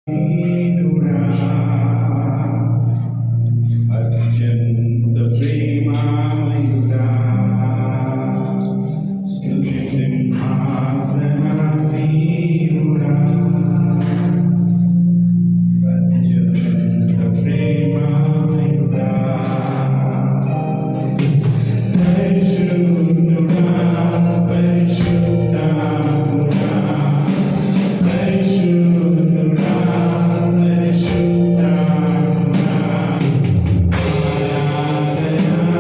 దీనుడా, అత్యంత ప్రేమామయుడా, స్తుతి సింహాసనాసీనుడా, అత్యంత ప్రేమామయుడా, పరిశుద్ధుడా, పరిశుద్ధాత్ముడా, పరిశుద్ధుడా, పరిశుద్ధాత్ముడా, ఆరాధన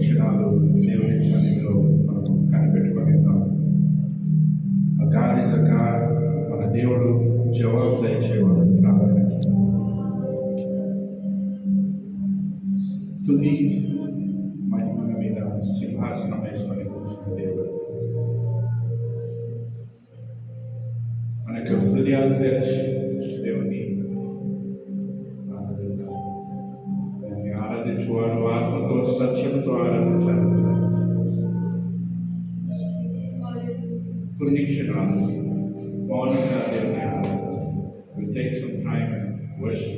క్షణాలు దేవుని సన్నిధిలో మనం కనిపెట్టుకొని ఉన్నాం. గాడిదగా మన దేవుడు జవాబు దయచేవాడు ప్రార్థనకి. తుది మహిమ మీద సింహాసనం వేసుకొని కూర్చున్న దేవుడు మనకు హృదయాలు తెరిచి దేవుని ఆరాధించువారు ఆత్మతో సత్యంతో ఆరాధించారు. కొన్ని క్షణాలు మౌనంగా దేవుని ఆరాధించాలి. We'll take some time and worship.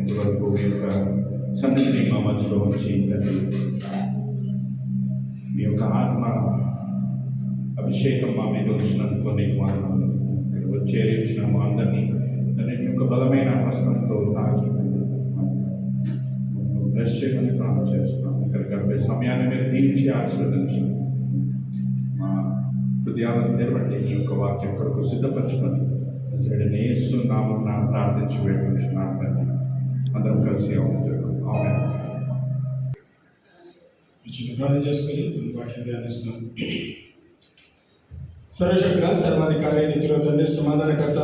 ఇంతవరకు మీ యొక్క సన్నిధిని మా మధ్యలో ఉంచి మీ యొక్క ఆత్మ అభిషేకం మా మీద ఉంచినందుకు నీకు వందనాలు. ఇక్కడ చేరించిన మా అందరినీ నీ యొక్క బలమైన హస్తంతో తాకి బ్రష్ చేయమని ప్రార్థన చేస్తున్నాం. ఇక్కడ గడిపే సమయాన్ని మీరు తీర్చి ఆశీర్వదించి మా హృదయాలను తెరవండి. ఈ యొక్క వాక్యం కొరకు సిద్ధపరచుకొని యేసు నామమున ప్రార్థించి వేడుకుంటున్నాను. అందరం కలిసి చిన్న ప్రార్థన చేసుకొని వాక్యం ధ్యానిస్తున్నాం. సర్వశక్తుల సర్వాధికారి నిత్యుల తండ్రి సమాధానకర్త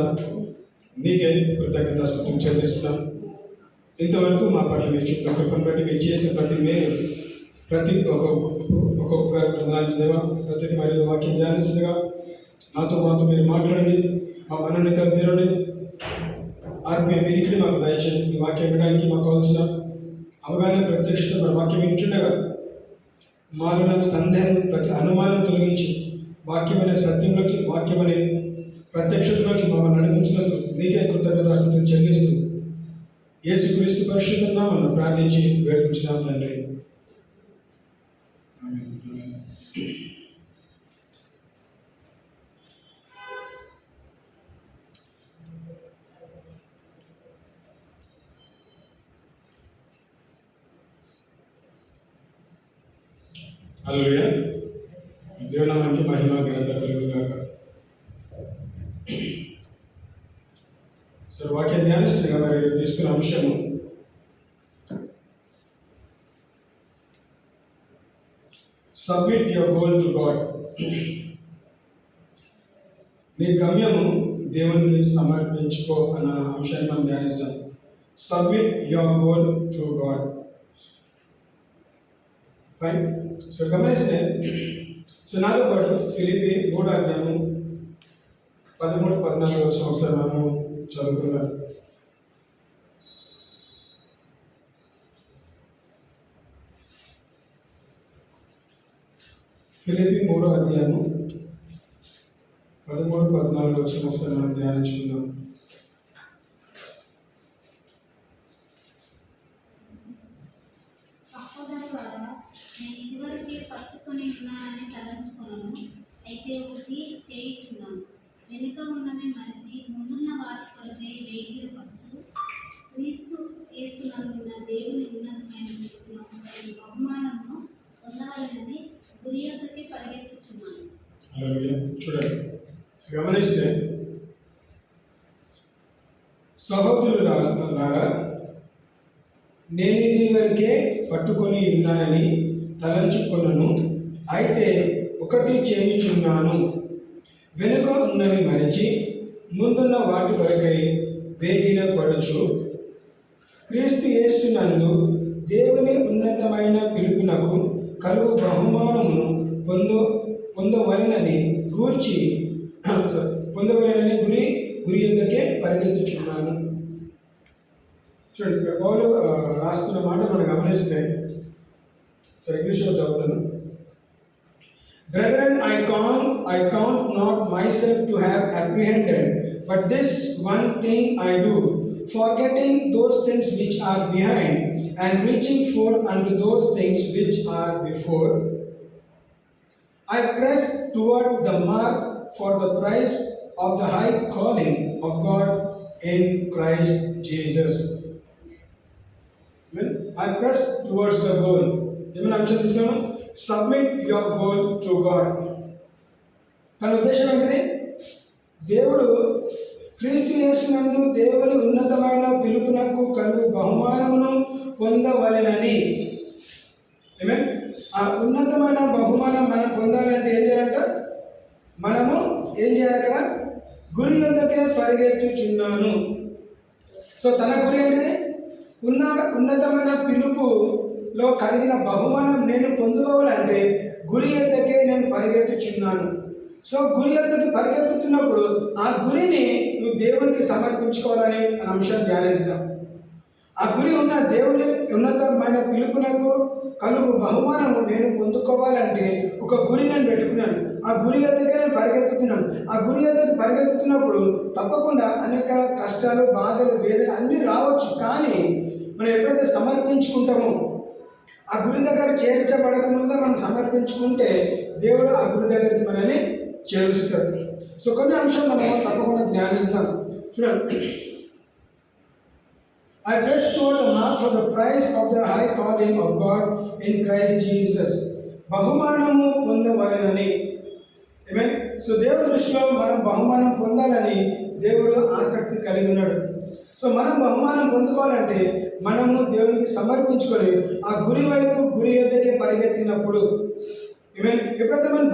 నీకే కృతజ్ఞతాస్తుతులు చెల్లిస్తున్నాం. ఇంతవరకు మా పట్ల మీరు చూపిన కృపను బట్టి మీరు చేసిన ప్రతి మేలు ప్రతి ఒక్కొక్కరి దేవా ప్రతి మరియు వాక్యం ధ్యానిస్తుండగా మాతో మీరు మాట్లాడండి. మా మనల్ని తీరండి. ఆత్మీయ వినికిడి మాకు దయచేయండి. మీ వాక్యం వినడానికి మాకు కావాల్సిన అవగాహన ప్రత్యక్షత మన వాక్యం వింటుండగా మాలో సందేహం ప్రతి అనుమానం తొలగించి వాక్యమనే సత్యంలోకి వాక్యమనే ప్రత్యక్షతలోకి మమ్మల్ని నడిపించినందుకు నీకే కృతజ్ఞతాస్తుతులు చెల్లిస్తూ యేసుక్రీస్తు పరిశుద్ధ నామమున ప్రార్థించి వేడుకుంటున్నాం తండ్రి. హల్లెలూయా. దేవునామానికి మహిమ ఘనత కలుగుగాక. సరే వాక్యం ధ్యానిస్తుండగా మరి తీసుకున్న అంశము submit your goal to God. నీ గమ్యము దేవునికి సమర్పించుకో అన్న అంశాన్ని మనం ధ్యానిస్తాం. Submit your goal to God. Fine. So గమనిస్తే నాతో పాటు ఫిలిప్పీ 3వ అధ్యాయము 13-14 ఒకసారి మనము చదువుకుందాం. ఫిలిప్పీ 3వ అధ్యాయము 13-14 ఒకసారి మనం ధ్యానించుకుందాం. నేను ఇదివరకే పట్టుకొని ఉన్నానని తలంచుకున్నాను. అయితే ఒకటి చేయుచున్నాను, వెనుక ఉన్నది మరిచి ముందున్న వాటి కొరకై వేగిర పడుచు క్రీస్తు యేసునందున్న దేవుని ఉన్నతమైన బహుమానమును పొందవలనని గురి యొద్దకి పరిగెత్తుచున్నాను. చూడండి, గమనిస్తే సహోదరులారా, నేను ఇది వరకే పట్టుకొని ఉన్నానని తలంచుకొనను. అయితే ఒకటి చేయుచున్నాను, వెనుక ఉన్నవి మరిచి ముందున్న వాటి కొరకై వేగిరపడుచు క్రీస్తు యేసునందు దేవుని ఉన్నతమైన పిలుపునకు కలుగు బహుమానమును పొందవలనని గురి యొద్దకే పరిగెత్తుచున్నాను. చూడండి, ఇక్కడ పౌలు రాస్తున్న మాట మనం గమనిస్తే, ఇంగ్లీష్లో చదువుతాను. Brethren, I count not myself to have apprehended, but this one thing I do, forgetting those things which are behind and reaching forth unto those things which are before, I press toward the mark for the prize of the high calling of God in Christ Jesus. Amen. I press towards the goal. ఏమైనా అంశం తీసుకున్నాము? Submit your goal to God. తన ఉద్దేశం ఏంటిది? దేవుడు క్రీస్తు యేసునందు దేవుని ఉన్నతమైన పిలుపునకు కలుగు బహుమానమును పొందవలెనని. ఆమేన్. ఆ ఉన్నతమైన బహుమానం మనం పొందాలంటే ఏం చేయాలంట? మనము ఏం చేయాలి? అక్కడ గురి యొద్దకే పరిగెత్తుచున్నాను. సో తన గురి ఏంటిది? ఉన్నతమైన పిలుపులో కలిగిన బహుమానం నేను పొందుకోవాలంటే గురి యొద్దకే నేను పరిగెత్తుచున్నాను. సో గురి యొద్దకి పరిగెత్తుతున్నప్పుడు ఆ గురిని నువ్వు దేవునికి సమర్పించుకోవాలని అనే అంశాన్ని ధ్యానిస్తాం. ఆ గురి ఉన్న దేవుని ఉన్నతమైన పిలుపునకు కలుగు బహుమానము నేను పొందుకోవాలంటే ఒక గురి నేను పెట్టుకున్నాను. ఆ గురి యొద్దకే నేను పరిగెత్తుతున్నాను. ఆ గురి యొద్దకి పరిగెత్తుతున్నప్పుడు తప్పకుండా అనేక కష్టాలు, బాధలు, వేదనలు అన్నీ రావచ్చు. కానీ మనం ఎప్పుడైతే సమర్పించుకుంటామో, ఆ గురి దగ్గర చేర్చబడక ముందే మనం సమర్పించుకుంటే దేవుడు ఆ గురి దగ్గరికి మనల్ని చేరుస్తాడు. సో కొన్ని అంశాలు మనం తప్పకుండా జ్ఞానిస్తాం. చూడండి, I press toward the mark for the prize of the high calling of God in Christ Jesus. బహుమానము పొందవలెనని. ఆమేన్. సో దేవుడి దృష్టిలో మనం బహుమానం పొందాలని దేవుడు ఆసక్తి కలిగి ఉన్నాడు. సో మనం బహుమానం పొందుకోవాలంటే మనము దేవునికి సమర్పించుకొని ఆ గురి యొద్దకి పరిగెత్తినప్పుడు, ఈవెన్ ఎప్పుడైతే మనం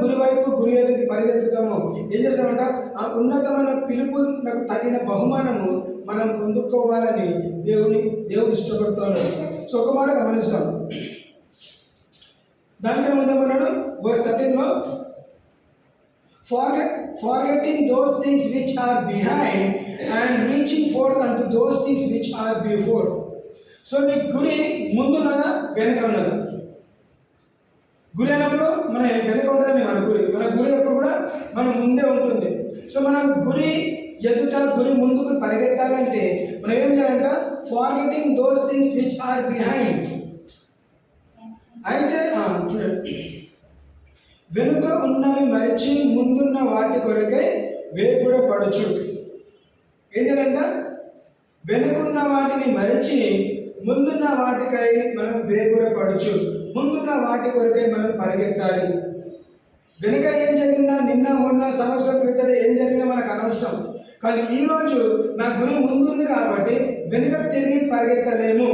గురి యొద్దకి పరిగెత్తుతామో ఏం చేస్తామంట? ఆ ఉన్నతమైన పిలుపు నాకు తగిన బహుమానము మనం పొందుకోవాలని దేవుడు ఇష్టపడతాడు. సో ఒక మాట గమనిస్తాం. దానికన్నా ముందేమన్నాడు? వర్స్ 13లో, forgetting those things which are behind and reaching forth unto those things which are before. So నీ గురి ముందున్నదా వెనక ఉన్నదా? గురి అన్నప్పుడు మన వెనక ఉంటుందని మన గురి ఎప్పుడు కూడా మన ముందే ఉంటుంది. సో మన గురి ముందుకు పరిగెత్తాలంటే మనం ఏం చేయాలంట? Forgetting those things which are behind. అయితే చూడండి, వెనుక ఉన్నవి మరిచి ముందున్న వాటి కొరకై వేగురపడుచు. ఏం చేయాలంట? వెనుకున్న వాటిని మరిచి ముందున్న వాటికై మనం వేగురపడుచు. ముందున్న వాటి కొరకై మనం పరిగెత్తాలి. వెనుక ఏం జరిగిందా, నిన్న మొన్న సంవత్సరం క్రితం ఏం జరిగిందో మనకు అనవసరం. కానీ ఈరోజు నా గురి ముందుంది కాబట్టి వెనుకకు తిరిగి పరిగెత్తలేము.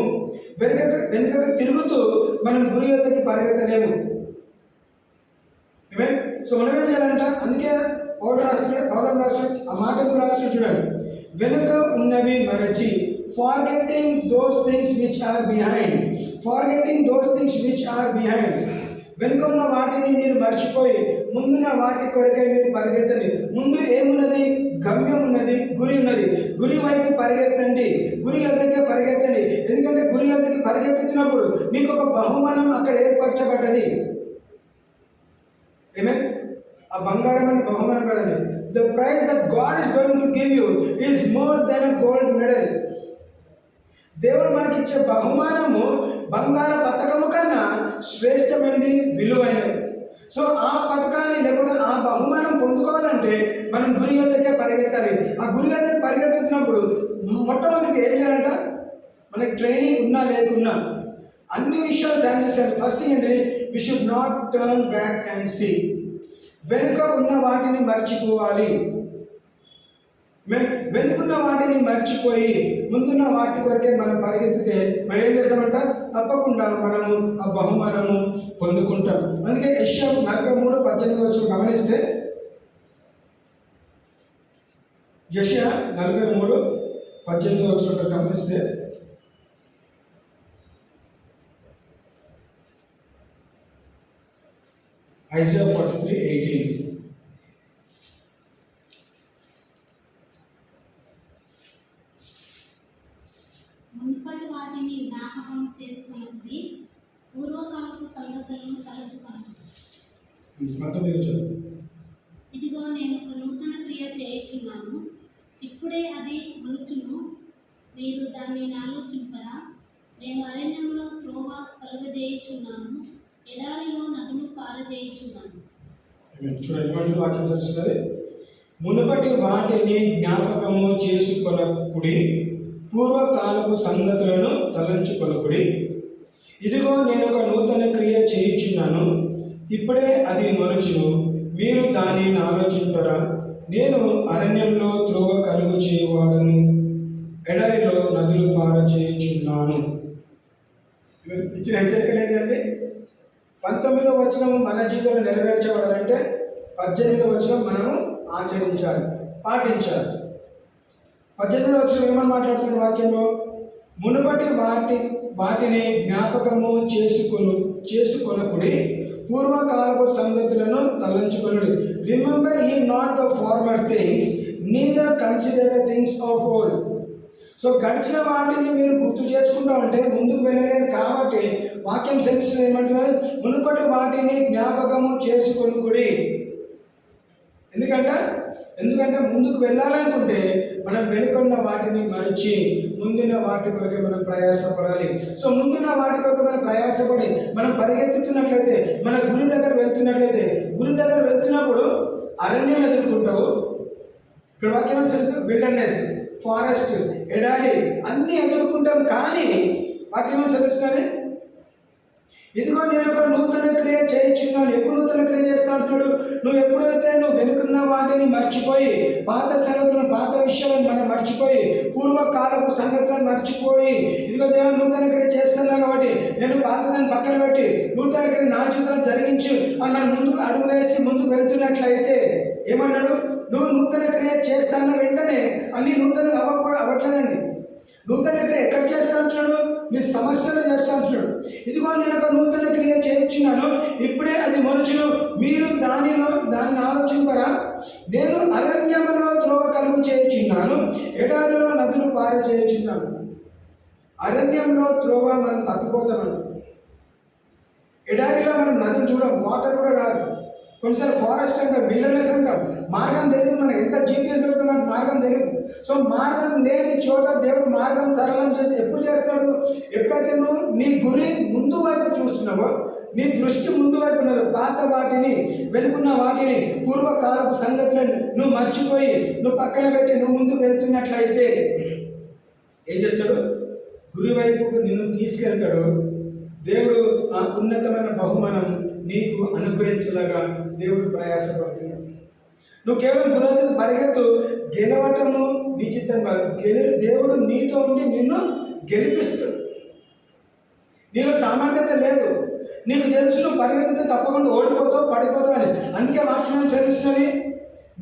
వెనుకకు తిరుగుతూ మనం గురి యొద్దకి పరిగెత్తలేము. సో మనం ఏం చేయాలంట? అందుకే పౌలు రాస్తున్నాడు ఆ మాట ఎందుకు రాస్తున్నాడు చూడండి. వెనుక ఉన్నవి మరచి, forgetting those things which are behind. Forgetting those things which are behind. వెనుక ఉన్న వాటిని మీరు మర్చిపోయి ముందున్న వాటి కొరకై మీరు పరిగెత్తండి. ముందు ఏమున్నది? గమ్యం ఉన్నది, గురి ఉన్నది. గురి వైపు పరిగెత్తండి, గురి యొద్దకే పరిగెత్తండి. ఎందుకంటే గురి యొద్దకి పరిగెత్తుతున్నప్పుడు మీకు ఒక బహుమానం అక్కడ ఏర్పరచబడ్డది. ఆమేన్. ఆ బంగారమైన బహుమానం కదండి. The prize that God is going to give you is more than a gold medal. దేవుడు మనకిచ్చే బహుమానము బంగార పతకము కన్నా శ్రేష్టమైనది, విలువైనది. సో ఆ పథకాన్ని లేకపోతే ఆ బహుమానం పొందుకోవాలంటే మనం గురి యొద్దకే పరిగెత్తాలి. ఆ గురి యొద్దకు పరిగెత్తుతున్నప్పుడు మొట్టమొదటి ఏం చేయాలంట? మనకి ట్రైనింగ్ ఉన్నా లేకున్నా అన్ని విషయాలు సాయం చేస్తాడు. ఫస్ట్ థింగ్ ఏంటి? We should not turn back and see. వెనుక ఉన్న వాటిని మర్చిపోవాలి. వెనుకున్న వాటిని మర్చిపోయి ముందున్న వాటి కొరకే మనం పరిగెత్తితే మనం ఏం చేస్తామంట? తప్పకుండా మనము ఆ బహుమానము పొందుకుంటాం. అందుకే యెషయా 43:18 గమనిస్తే, యెషయా 43:18 గమనిస్తే, ఐజాయా 43:18. మునుపటి వాటిని జ్ఞాపకం చేసుకున్నది, పూర్వకాలపు సంగతులను తలంచుకొనదు. 19 చదువు. ఇదిగో నేను ఒక నూతన క్రియ చేయుచున్నాను, ఇప్పుడే అది మొలుచును, మీరు దాన్ని ఆలోచింపరా? నేను అరణ్యంలో త్రోవ కలుగజేయుచున్నాను, ఎడారిలో నదులు పారజేయుచున్నాను. చూడండి, ఏమంటే వాక్యం తెలుస్తున్నది. మునుపటి వాటిని జ్ఞాపకము చేసుకొనకుడి, పూర్వకాలపు సంగతులను తలంచుకొనకుడి. ఇదిగో నేను ఒక నూతన క్రియ చేయుచున్నాను, ఇప్పుడే అది మొలచును, మీరు దానిని ఆలోచింపరా? నేను అరణ్యంలో త్రోవ కలుగు చేయువాడను, ఎడారిలో నదులు పారచేయుచున్నాను. ఇచ్చిన హెచ్చరిక ఏంటంటే 19వ వచనం మన జీవితంలో నెరవేర్చబడాలంటే 18వ వచనం మనము ఆచరించాలి, పాటించాలి. 18వ వచనం ఏమని మాట్లాడుతున్న వాక్యంలో, మునుపటి వాటిని జ్ఞాపకము చేసుకొనకుడి, పూర్వకాలపు సంగతులను తలంచుకొనుడి. Remember ye not the former things, neither consider the things of old. So గడిచిన వాటిని మీరు గుర్తు చేసుకుంటూ ఉంటే ముందుకు వెళ్ళలేరు. కాబట్టి వాక్యం సెలవుస్తుంది ఏమంటున్నారు, మునుపటి వాటిని జ్ఞాపకము చేసుకొనుకుడి. ఎందుకంటే ముందుకు వెళ్ళాలనుకుంటే మనం వెనుకున్న వాటిని మరిచి ముందున్న వాటి కొరకు మనం ప్రయాసపడాలి. సో ముందున్న వాటి కొరకు మనం ప్రయాసపడి మనం పరిగెత్తుతున్నట్లయితే, మన గురి దగ్గర వెళ్తున్నట్లయితే, గురి దగ్గర వెళ్తున్నప్పుడు అరణ్యం ఎదుర్కొంటావు. ఇక్కడ వాక్యం తెలుసు, విల్డర్నెస్, ఫారెస్ట్, ఎడారి అన్నీ ఎదుర్కొంటాం. కానీ వాక్యం తెలుస్తున్నది, ఇదిగో నేను ఒక నూతన క్రియ చేయించున్నాను. ఎప్పుడు నూతన క్రియ చేస్తా అంటున్నాడు? నువ్వు ఎప్పుడైతే నువ్వు వెనుకున్న వాటిని మర్చిపోయి, పాత సంగతులను, పాత విషయాలను మనం మర్చిపోయి, పూర్వకాలపు సంగతులను మర్చిపోయి, ఇదిగో దేవా నూతన క్రియ చేస్తున్నాను కాబట్టి నేను పాతదాన్ని పక్కన పెట్టి నూతన క్రియ నా జీవితంలో జరిగించు అని మనం ముందుకు అడుగు వేసి ముందుకు వెళ్తున్నట్లయితే ఏమన్నాడు? నువ్వు నూతన క్రియ చేస్తాన్న వెంటనే అన్ని నూతనగా అవ్వట్లేదండి. నూతన క్రియ ఎక్కడ చేస్తా అంటున్నాడు? నీ సమస్యలు చేస్తా అంటున్నాడు. ఇదిగో నేను ఒక నూతన క్రియ చేయించున్నాను, ఇప్పుడే అది మొలుచును, మీరు దాన్ని ఆలోచింపరా? నేను అరణ్యములో త్రోవ కలుగు చేయించున్నాను, ఎడారిలో నదులు పారచేయుచున్నాను. అరణ్యంలో త్రోవ మనం తప్పిపోతామండి. ఎడారిలో మనం నదులు చూడం, వాటర్ కూడా రాదు. కొన్నిసార్లు ఫారెస్ట్ అంటాం, విల్డర్నెస్ అంటాం, మార్గం తెలియదు. మనకి ఎంత జీపీఎస్ పెట్టుకుని మనకు మార్గం తెలియదు. సో మార్గం లేని చోట దేవుడు మార్గం సరళం చేసి ఎప్పుడు చేస్తాడు? ఎప్పుడైతే నువ్వు నీ గురి ముందు వైపు చూస్తున్నావో, నీ దృష్టి ముందు వైపు ఉన్నదో, పాత వాటిని, వెనుకున్న వాటిని, పూర్వకాలపు సంగతులను నువ్వు మర్చిపోయి నువ్వు పక్కన పెట్టి నువ్వు ముందుకు వెళ్తున్నట్లయితే ఏం చేస్తాడు? గురి వైపుకు నిన్ను తీసుకెళ్తాడు. దేవుడు ఆ ఉన్నతమైన బహుమానం నీకు అనుగ్రహించలాగా దేవుడు ప్రయాసపడుతున్నాడు. నువ్వు కేవలం గురువుకు పరిగెత్తు, గెలవటము నీ చిత్తం కాదు. దేవుడు నీతో ఉండి నిన్ను గెలిపిస్తాడు. నీలో సామర్థ్యత లేదు, నీకు తెలుసు నువ్వు పరిగెత్తితే తప్పకుండా ఓడిపోతావు, పడిపోతావు అని. అందుకే వాక్యం తెలుస్తున్నది,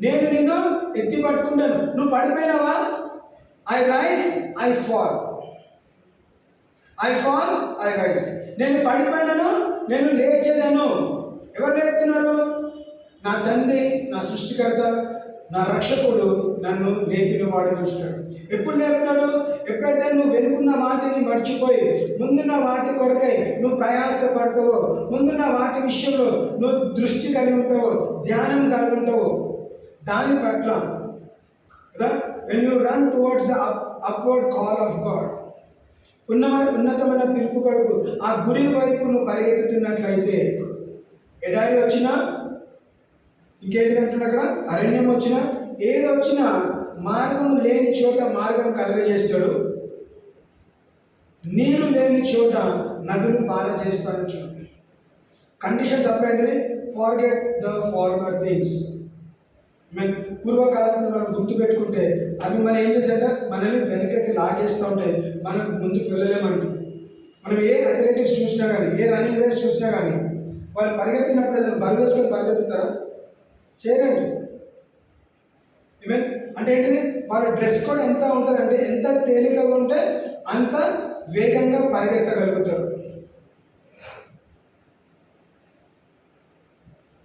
నేను నిన్ను ఎత్తి పట్టుకుంటాను. నువ్వు పడిపోయినావా? I rise, I fall, I fall, I rise. నేను పడిపోయినాను, నేను లేచేదాను. ఎవరు లేపుతున్నారు? నా తండ్రి, నా సృష్టికర్త, నా రక్షకుడు నన్ను లేపిన వాడు చూస్తాడు. ఎప్పుడు లేపుతాడు? ఎప్పుడైతే నువ్వు వెనుకున్న వాటిని మర్చిపోయి ముందున్న వాటి కొరకై నువ్వు ప్రయాసపడతావో, ముందున్న వాటి విషయంలో నువ్వు దృష్టి కలిగి ఉంటావో, ధ్యానం కలిగి ఉంటావో, దాని పట్ల కదా, when you run towards the upward call of God, ఉన్నతమైన పిలుపు కొరకు ఆ గురి వైపు నువ్వు పరిగెత్తుతున్నట్లయితే, ఎడారి వచ్చినా, ఇంకేంటి అంటున్నా అక్కడ, అరణ్యం వచ్చినా, ఏది వచ్చినా మార్గం లేని చోట మార్గం కలుగజేస్తాడు, నీరు లేని చోట నదులు పారజేస్తాడు. చూడండి, కండిషన్స్ అప్పేంటిది, ఫార్గెట్ ద ఫార్మర్ థింగ్స్. పూర్వకాలంలో మనం గుర్తుపెట్టుకుంటే అవి మనం ఏం చేసేట మనల్ని వెనకకి లాగేస్తూ ఉంటాయి, మనకు ముందుకు వెళ్ళలేమండి. మనం ఏ అథ్లెటిక్స్ చూసినా కానీ, ఏ రన్నింగ్ రేస్ చూసినా కానీ, వాళ్ళు పరిగెత్తినప్పుడు ఏదైనా బరువు వేసుకొని పరిగెత్తుతారా? చేయరండి. ఈవెన్ అంటే ఏంటిది, వాళ్ళ డ్రెస్ కోడ్ ఎంత ఉంటుంది అంటే ఎంత తేలికగా ఉంటే అంత వేగంగా పరిగెత్తగలుగుతారు.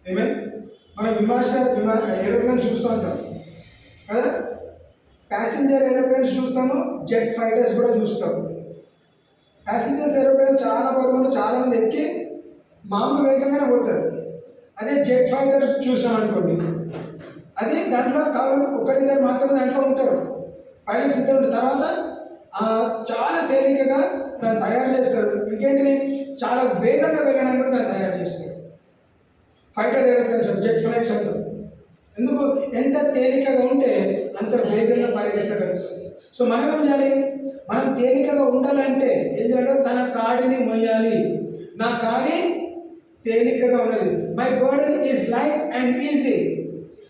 ఈవెన్ మనం ఏరోప్లేన్స్ చూస్తూ ఉంటాం కదా, ప్యాసింజర్ ఏరోప్లేన్స్ చూస్తాము, జెట్ ఫైటర్స్ కూడా చూస్తాం. ప్యాసింజర్స్ ఏరోప్లేన్ చాలా బరువు చాలా మంది ఎక్కి మామూలు వేగంగానే పోతారు. అదే జెట్ ఫైటర్ చూసినాం అనుకోండి, అది దాంట్లో కేవలం ఒకరిద్దరు మాత్రమే దాంట్లో ఉంటారు, పైలట్స్ ఇద్దరు ఉంటారు. తర్వాత చాలా తేలికగా దాన్ని తయారు చేస్తారు. ఇంకేంటిది, చాలా వేగంగా వెళ్ళడానికి కూడా దాన్ని తయారు చేస్తారు. ఫైటర్ ఏరోప్లేన్స్, జెట్ ఫ్లైట్స్ అంటారు. ఎందుకు, ఎంత తేలికగా ఉంటే అంత వేగంగా పరిగెత్తగలుగుతారు. సో మనం ఏం చేయాలి, మనం తేలికగా ఉండాలంటే ఏం చేయాలంటే తన కాడిని మొయ్యాలి. నా కాడి తేలికగా ఉన్నది. My burden is light and easy.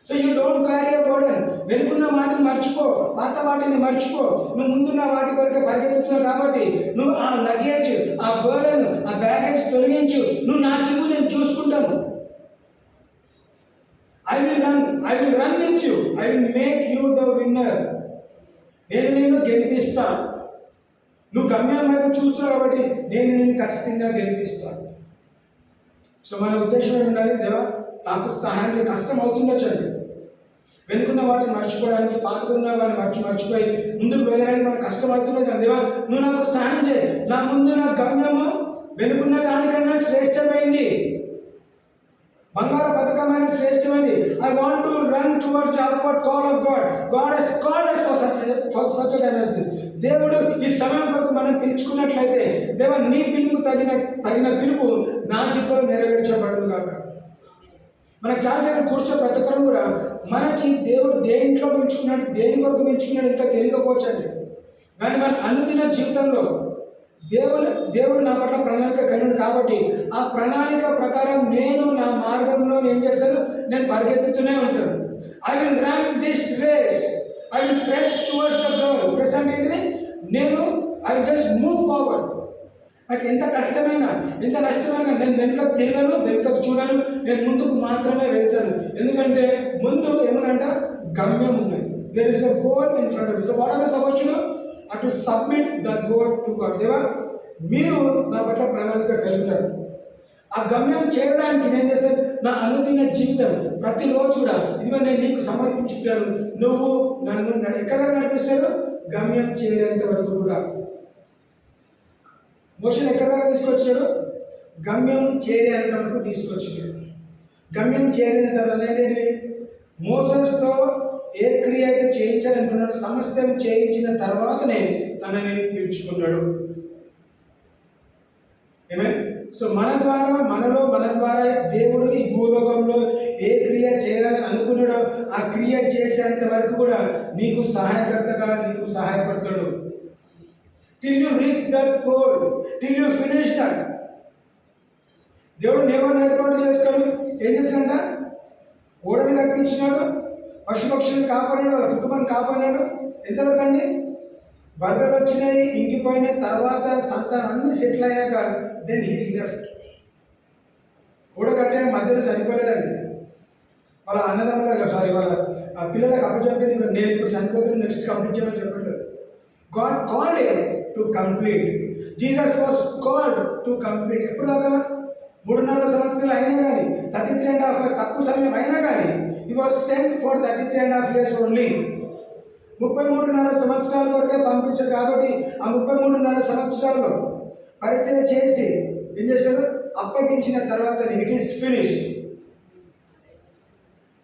So you don't carry a burden. వెనుకున్న వాటిని మర్చిపో, పాత వాటిని మర్చిపో. నువ్వు ముందున్న వాటి కొరకు పరిగెత్తుతున్నావు కాబట్టి నువ్వు ఆ లగేజ్, ఆ బర్డెన్, ఆ బ్యాగేజ్ తొలగించు. నువ్వు నాకివ్వు, నేను చూసుకుంటాను. I will run with you. I will make you the winner. నేను గెలిపిస్తా. నువ్వు గమ్యం వైపు చూస్తున్నావు కాబట్టి నేను ఖచ్చితంగా గెలిపిస్తాను. సో మన ఉద్దేశం ఏంటంటే, దేవా నాకు సహాయం, కష్టం అవుతుండొచ్చండి, వెనుకున్న వాటిని మర్చిపోవడానికి, పాతకున్న వాటిని మర్చిపోయి ముందుకు వెళ్ళడానికి మనకు కష్టం అవుతుంది కదా. దేవా నువ్వు నాకు సహాయం చేయి. నా ముందు నా గమ్యము వెనుకున్న దానికన్నా శ్రేష్టమైంది, బంగారు పథకమైన శ్రేష్టమైనది. I want to run towards upward call of God. God has called us for such a time as this. దేవుడు ఈ సమయం కొరకు మనం పిలుచుకున్నట్లయితే, దేవా నీ పిలుపు తగిన పిలుపు నా జీవితంలో నెరవేర్చబడును గాక. మనకు చాలాసేపు కూర్చో ప్రతి ఒక్కరం కూడా మనకి దేవుడు దేంట్లో పిలుచుకున్నాడు, దేని కొరకు పిలుచుకున్నాడు ఇంకా తెలియకపోవచ్చండి. కానీ మన అనుదిన జీవితంలో దేవుడు నా పట్ల ప్రణాళిక కలిగి కాబట్టి ఆ ప్రణాళిక ప్రకారం నేను నా మార్గంలో ఏం చేస్తాను, నేను పరిగెత్తుతూనే ఉంటాను. I will run this race, I will press towards the goal. Press అంటే ఏంటిది, I will just move forward. నాకు ఎంత కష్టమైనా, ఎంత నష్టమైనా నేను వెనుకకు తిరగను, వెనుకకు చూడను, నేను ముందుకు మాత్రమే వెళ్తాను. ఎందుకంటే ముందు ఏమనంట, గమ్యం ఉన్నది. There is a goal in front of you. So what are the సపోర్చును to submit the goal to God. దేవా మీరు నా పట్ల ప్రణాళిక కలిగినారు. ఆ గమ్యం చేరడానికి నేను చేసేది నా అనుదిన జీవితం ప్రతిరోజు కూడా ఇదిగో నేను నీకు సమర్పించుకున్నాను. నువ్వు నన్ను ఎక్కడ నడిపిస్తాడు, గమ్యం చేరేంత వరకు కూడా. మోషన్ ఎక్కడ దాకా తీసుకొచ్చాడు, గమ్యం చేరేంత వరకు తీసుకొచ్చాడు. గమ్యం చేరిన తర్వాత ఏంటంటే, మోసెస్తో ఏ క్రియ అయితే చేయించాలనుకున్నాడు, సమస్తం చేయించిన తర్వాతనే తనని పిలుచుకున్నాడు. సో మన ద్వారా దేవుడు ఈ భూలోకంలో ఏ క్రియ చేయాలని అనుకున్నాడో ఆ క్రియ చేసేంత వరకు కూడా నీకు సహాయకర్తగా, నీకు సహాయపడతాడు. Till you reach that goal, till you finish that. దేవుడు నియమాన్ని ఏర్పాటు చేసుకొని ఏం చేస్తాడ, ఓడని కట్టించినాడు, పశుపక్షులను కాపాడాడు, వాళ్ళ కుటుంబాన్ని కాపాడాడు. ఎంతవరకు అండి, వరదలు వచ్చినాయి, ఇంకిపోయినాయి, తర్వాత సంతానం అన్నీ సెటిల్ అయ్యాక దెన్ హీ లెఫ్ట్. ఓడ కట్టే మధ్యలో చనిపోలేదండి. వాళ్ళ వాళ్ళ పిల్లలకు అప్పచెప్పి నేను ఇప్పుడు చనిపోతున్నాను, నెక్స్ట్ కంప్లీట్ చేయమని చెప్పట్లేదు. God called him to complete. Jesus was called to complete. ఎప్పుడు దాకా, 3.5 సంవత్సరాలు అయినా కానీ, 33.5 years తక్కువ సమయం అయినా కానీ, he was cent for 33.5 years only. 33.5 సంవత్సరాల వరకే పంపించారు కాబట్టి ఆ 33.5 సంవత్సరాల్లో పరిచయం చేసి ఏం చేశారు, అప్పగించిన తర్వాత it is finished.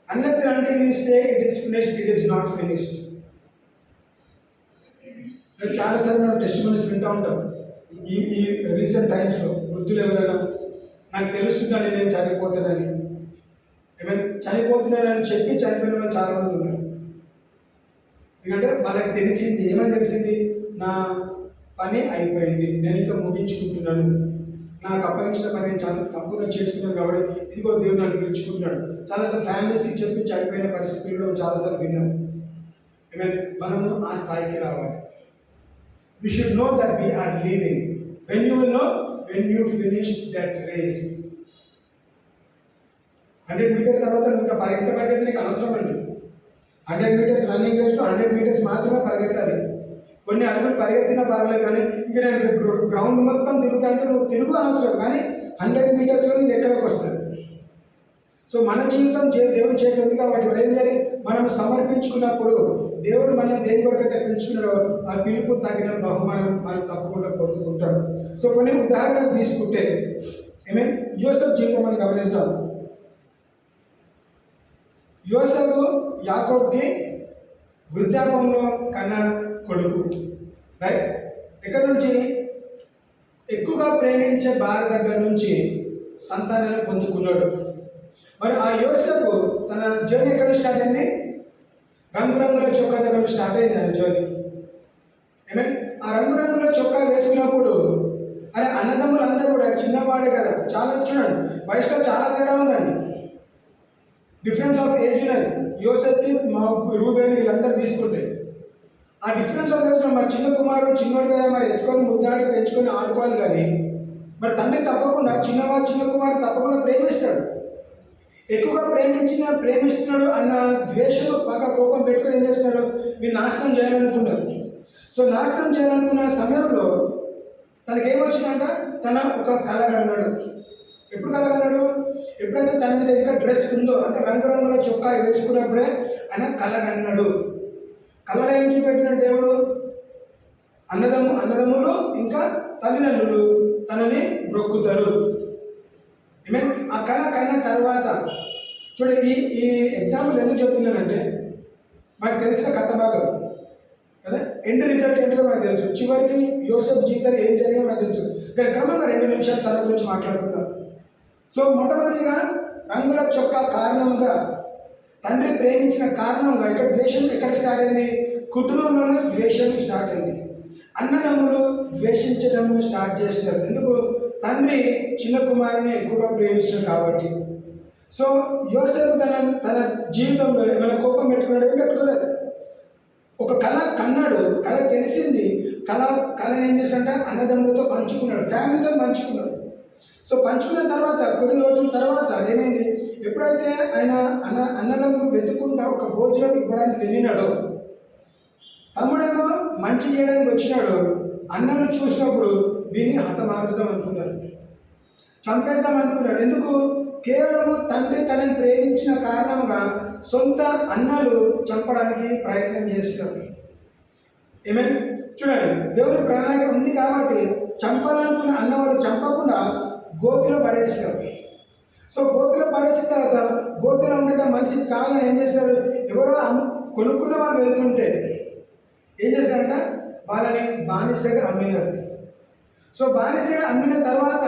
Unless until you say it is finished, it is not finished. నేను చాలాసార్లు మనం టెస్టిమనీస్ వింటూ ఉంటాం. ఈ రీసెంట్ టైమ్స్లో వృద్ధులు ఎవరైనా, నాకు తెలుస్తుందని నేను చనిపోతానని, చనిపోతున్నానని చెప్పి చనిపోయిన వాళ్ళు చాలామంది ఉన్నారు. ఎందుకంటే మనకు తెలిసింది, ఏమని తెలిసింది, నా పని అయిపోయింది, నేను ఇంకా ముగించుకుంటున్నాను, నాకు అప్పగించిన పని నేను చాలా సంపూర్ణ చేసుకున్నాను కాబట్టి ఇదిగో దేవుడు నన్ను పిలుచుకుంటున్నాడు. చాలాసార్లు ఫ్యామిలీస్కి చెప్పి చనిపోయిన పరిస్థితులు కూడా చాలాసార్లు విన్నాం. మనము ఆ స్థాయికి రావాలి. We should know that we are living. When you will know, when you finish that race. 100 meters తర్వాత ఇంకా ఎంత పరిగెత్తే నీకు అనవసరం అండి. 100 మీటర్స్ రన్నింగ్ రేస్లో 100 మీటర్స్ మాత్రమే పరిగెత్తాలి. కొన్ని అడుగులు పరిగెత్తినా పర్వాలేదు, కానీ ఇంక నేను గ్రౌండ్ మొత్తం తిరుగుతా అంటే నువ్వు తిరుగు అవసరం, కానీ 100 మీటర్స్లో లెక్కలోకి వస్తుంది. సో మన జీవితం దేవుని చేతిలో ఉంది కాబట్టి ఇప్పుడు ఏం చేయాలి? మనం సమర్పించుకున్నప్పుడు దేవుడు మనం దేని కొరకైతే పిలుచుకున్నాడో ఆ పిలుపు తగిన బహుమానం మనం తప్పకుండా పొందుకుంటాం. సో కొన్ని ఉదాహరణలు తీసుకుంటే యోసేపు జీవితం మనం గమనిస్తాం. యోసేపు యాకోబుకి వృద్ధాపంలో కన్న కొడుకు, రైట్? ఇక్కడ నుంచి ఎక్కువగా ప్రేమించే భార్య దగ్గర నుంచి సంతానాన్ని పొందుకున్నాడు. మరి ఆ యోసేపు తన జర్నీ ఎక్కడ స్టార్ట్ అయింది? రంగురంగుల చొక్కా దగ్గర స్టార్ట్ అయింది ఆయన జర్నీ. ఆ రంగురంగుల చొక్కా వేసుకున్నప్పుడు అరే అన్నదమ్ములు అందరూ కూడా చిన్నవాడే కదా, చాలా చూడండి వయసులో చాలా తేడా ఉందండి, డిఫరెన్స్ ఆఫ్ ఏజ్ ఉన్నది. యోసేపుకి మా రూబేని వీళ్ళందరూ తీసుకుంటే ఆ డిఫరెన్స్ ఆఫ్ ఏజ్లో మరి చిన్న కుమారుడు చిన్నోడు కదా, మరి ఎత్తుకొని ముద్దాడి పెంచుకొని ఆడుకోవాలి. కానీ మరి తండ్రి తప్పకుండా చిన్న కుమారుడు తప్పకుండా ప్రేమిస్తాడు. ఎక్కువగా ప్రేమిస్తున్నాడు అన్న ద్వేషము బాగా కోపం పెట్టుకొని ఏం చేస్తున్నాడు? మీరు నాశనం చేయాలనుకున్నారు. సో నాశనం చేయాలనుకున్న సమయంలో తనకేమొచ్చిందంట? తన ఒక కళ కన్నాడు. ఎప్పుడు కళ కన్నాడు? ఎప్పుడైతే తన మీద ఇంకా డ్రెస్ ఉందో అంటే రంగురంగుల చొక్కా వేసుకున్నప్పుడే ఆయన కళ కన్నాడు. కళలో ఏం చూపెట్టినాడు దేవుడు? అన్నదమ్ములు ఇంకా తల్లిదండ్రులు తనని మొక్కుతారు. ఆ కళ కన్న తర్వాత చూడ ఈ ఎగ్జాంపుల్ ఎందుకు చెప్తున్నానంటే మనకు తెలిసిన కథ భాగం కదా, ఎండ్ రిజల్ట్ ఏంటో మనకు తెలుసు. చివరికి యోసేపు జీవితంలో ఏం జరిగిందో మనకు తెలుసు. ఇక్కడ క్రమంగా 2 నిమిషాలు తన గురించి మాట్లాడుకుందాం. సో మొట్టమొదటిగా రంగుల చొక్కా కారణంగా తండ్రి ప్రేమించిన కారణంగా ఇక్కడ ద్వేషం ఎక్కడ స్టార్ట్ అయింది? కుటుంబంలోనే ద్వేషం స్టార్ట్ అయింది. అన్నదమ్ములు ద్వేషించడం స్టార్ట్ చేస్తారు. ఎందుకు? తండ్రి చిన్న కుమారుని ఎక్కువగా ప్రేమిస్తాడు కాబట్టి. సో యోసేపు తన జీవితంలో ఏమైనా కోపం పెట్టుకున్నాడు? ఏం పెట్టుకోలేదు. ఒక కళ కన్నాడు, కళ తెలిసింది. కళని ఏం చేశాడంటే అన్నదమ్ములతో పంచుకున్నాడు, ఫ్యామిలీతో పంచుకున్నాడు. సో పంచుకున్న తర్వాత కొన్ని రోజుల తర్వాత ఏమైంది? ఎప్పుడైతే ఆయన అన్నదమ్ములు వెతుక్కుంటా ఒక భోజనం ఇవ్వడానికి వెళ్ళినాడో, తమ్ముడేమో మంచి చేయడానికి వచ్చినాడు. అన్నను చూసినప్పుడు వీని హతమారుస్తాం అనుకున్నారు, చంపేస్తాం అనుకున్నారు. ఎందుకు? కేవలము తండ్రి తనని ప్రేమించిన కారణంగా సొంత అన్నలు చంపడానికి ప్రయత్నం చేస్తున్నారు. చూడండి, దేవుని ప్రణాళిక ఉంది కాబట్టి చంపాలనుకున్న అన్నవాళ్ళు చంపకుండా గోతిలో పడేసినారు. సో గోతిలో పడేసిన తర్వాత గోతిలో ఉండటం మంచిది కాదని ఏం చేశారు? ఎవరో కొనుక్కున్న వాళ్ళు వెళ్తుంటే ఏం చేశారంట? వాళ్ళని బానిసగా అమ్మినారు. సో బానిసగా అమ్మిన తర్వాత